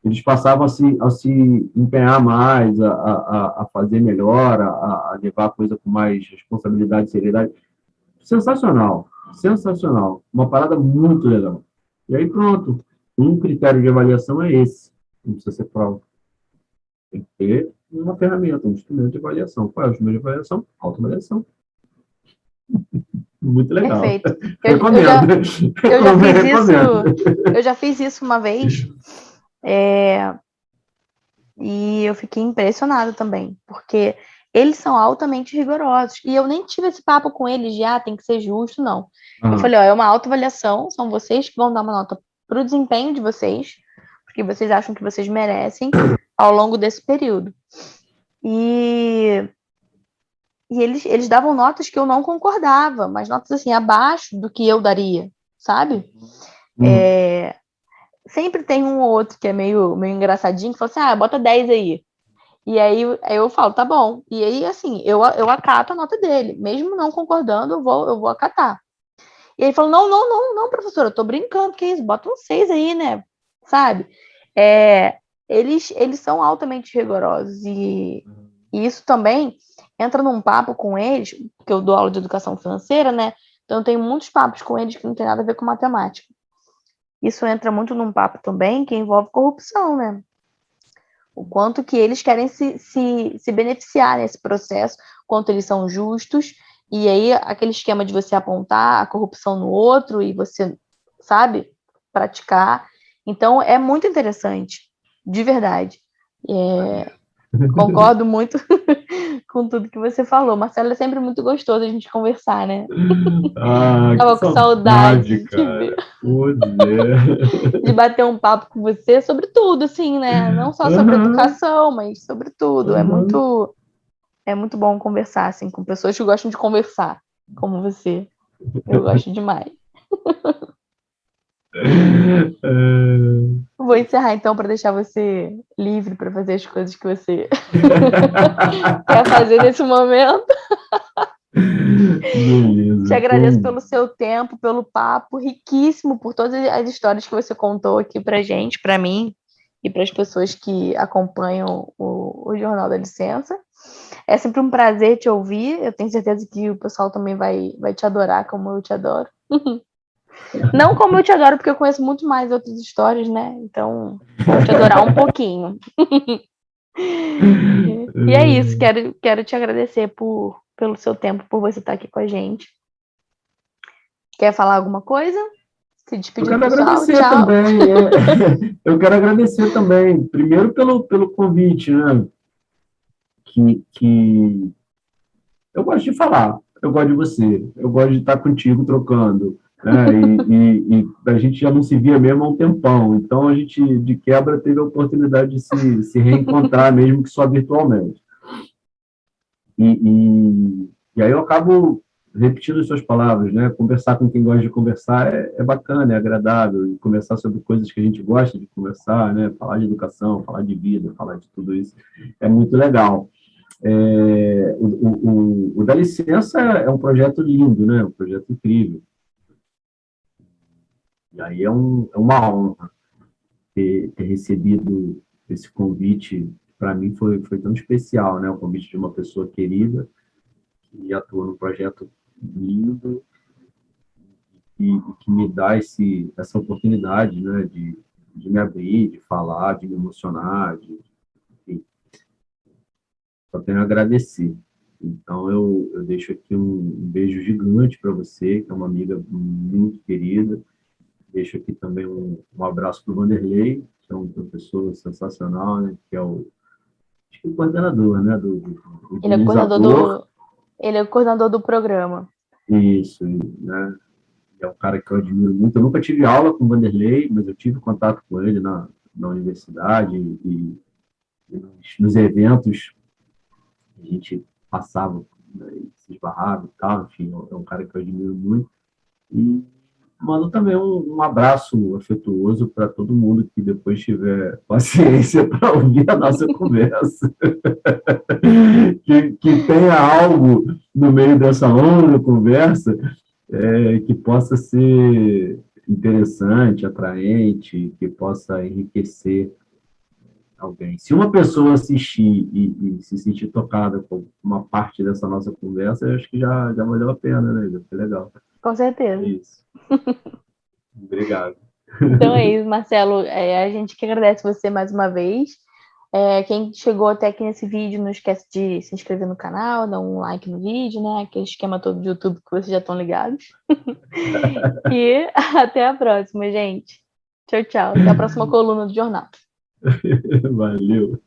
[SPEAKER 2] Eles passavam a se empenhar mais, a fazer melhor, a levar a coisa com mais responsabilidade e seriedade. Sensacional, sensacional. Uma parada muito legal. E aí, pronto. Um critério de avaliação é esse. Não precisa ser prova. Tem que ter uma ferramenta, um instrumento de avaliação. Qual é o instrumento de avaliação? Autoavaliação. Muito legal.
[SPEAKER 1] Perfeito.
[SPEAKER 2] Recomendo.
[SPEAKER 1] Eu já fiz isso uma vez. E eu fiquei impressionada também, porque eles são altamente rigorosos. E eu nem tive esse papo com eles de, tem que ser justo, não. Eu falei, é uma autoavaliação, são vocês que vão dar uma nota para o desempenho de vocês, porque vocês acham que vocês merecem ao longo desse período. E eles davam notas que eu não concordava, mas notas assim, abaixo do que eu daria, sabe? Sempre tem um ou outro que é meio engraçadinho, que fala assim, bota 10 aí. E aí eu falo, tá bom. E aí, assim, eu acato a nota dele. Mesmo não concordando, eu vou acatar. E ele falou, não, professor, eu tô brincando, que isso? Bota um 6 aí, né? Sabe? Eles são altamente rigorosos. E isso também entra num papo com eles, porque eu dou aula de educação financeira, né? Então eu tenho muitos papos com eles que não tem nada a ver com matemática. Isso entra muito num papo também que envolve corrupção, né? O quanto que eles querem se beneficiar nesse processo, quanto eles são justos, e aí aquele esquema de você apontar a corrupção no outro e você, sabe, praticar. Então, é muito interessante, de verdade. Concordo muito com tudo que você falou. Marcelo, é sempre muito gostoso a gente conversar, né? Tava com saudade,
[SPEAKER 2] cara.
[SPEAKER 1] De bater um papo com você sobre tudo, assim, né? Não só sobre educação, mas sobre tudo. É muito bom conversar, assim, com pessoas que gostam de conversar, como você. Eu gosto demais. Vou encerrar, então, para deixar você livre para fazer as coisas que você quer fazer nesse momento.
[SPEAKER 2] Beleza.
[SPEAKER 1] Te agradeço pelo seu tempo, pelo papo riquíssimo, por todas as histórias que você contou aqui pra gente, para mim e para as pessoas que acompanham o Jornal da Licença. É sempre um prazer te ouvir. Eu tenho certeza que o pessoal também vai te adorar como eu te adoro. Não como eu te adoro, porque eu conheço muito mais outras histórias, né? Então, vou te adorar um pouquinho. E é isso. Quero te agradecer pelo seu tempo, por você estar aqui com a gente. Quer falar alguma coisa? Se despedir do pessoal?
[SPEAKER 2] Tchau. Também. Eu quero agradecer também. Primeiro pelo convite, né? Que eu gosto de falar, eu gosto de você, eu gosto de estar contigo trocando, né? E a gente já não se via mesmo há um tempão, então a gente, de quebra, teve a oportunidade de se reencontrar, mesmo que só virtualmente. E aí eu acabo repetindo as suas palavras, né? Conversar com quem gosta de conversar é bacana, é agradável, e conversar sobre coisas que a gente gosta de conversar, né? Falar de educação, falar de vida, falar de tudo isso, é muito legal. O da Licença é um projeto lindo, né? Um projeto incrível. E aí é uma honra ter recebido esse convite. Para mim foi tão especial, né? O convite de uma pessoa querida que atua num projeto lindo e que me dá essa oportunidade, né? De me abrir, de falar, de me emocionar, enfim, só tenho a agradecer. Então, eu deixo aqui um beijo gigante para você, que é uma amiga muito querida. Deixo aqui também um abraço para o Vanderlei, que é um professor sensacional, né? Que é o coordenador, né?
[SPEAKER 1] Ele é o coordenador do programa.
[SPEAKER 2] Isso, né? que é um cara que eu admiro muito. Eu nunca tive aula com o Vanderlei, mas eu tive contato com ele na universidade e nos eventos a gente passava, né, se esbarrava e tal. Enfim, é um cara que eu admiro muito. E mando também um abraço afetuoso para todo mundo que depois tiver paciência para ouvir a nossa conversa. Que tenha algo no meio dessa longa conversa que possa ser interessante, atraente, que possa enriquecer alguém. Se uma pessoa assistir e se sentir tocada com uma parte dessa nossa conversa, eu acho que já valeu a pena, né? Já foi legal.
[SPEAKER 1] Com
[SPEAKER 2] É
[SPEAKER 1] certeza.
[SPEAKER 2] isso. Obrigado.
[SPEAKER 1] Então é isso, Marcelo. A gente que agradece você mais uma vez. Quem chegou até aqui nesse vídeo, não esquece de se inscrever no canal, dar um like no vídeo, né? Aquele esquema todo do YouTube que vocês já estão ligados. E até a próxima, gente. Tchau, tchau. Até a próxima coluna do jornal.
[SPEAKER 2] Valeu.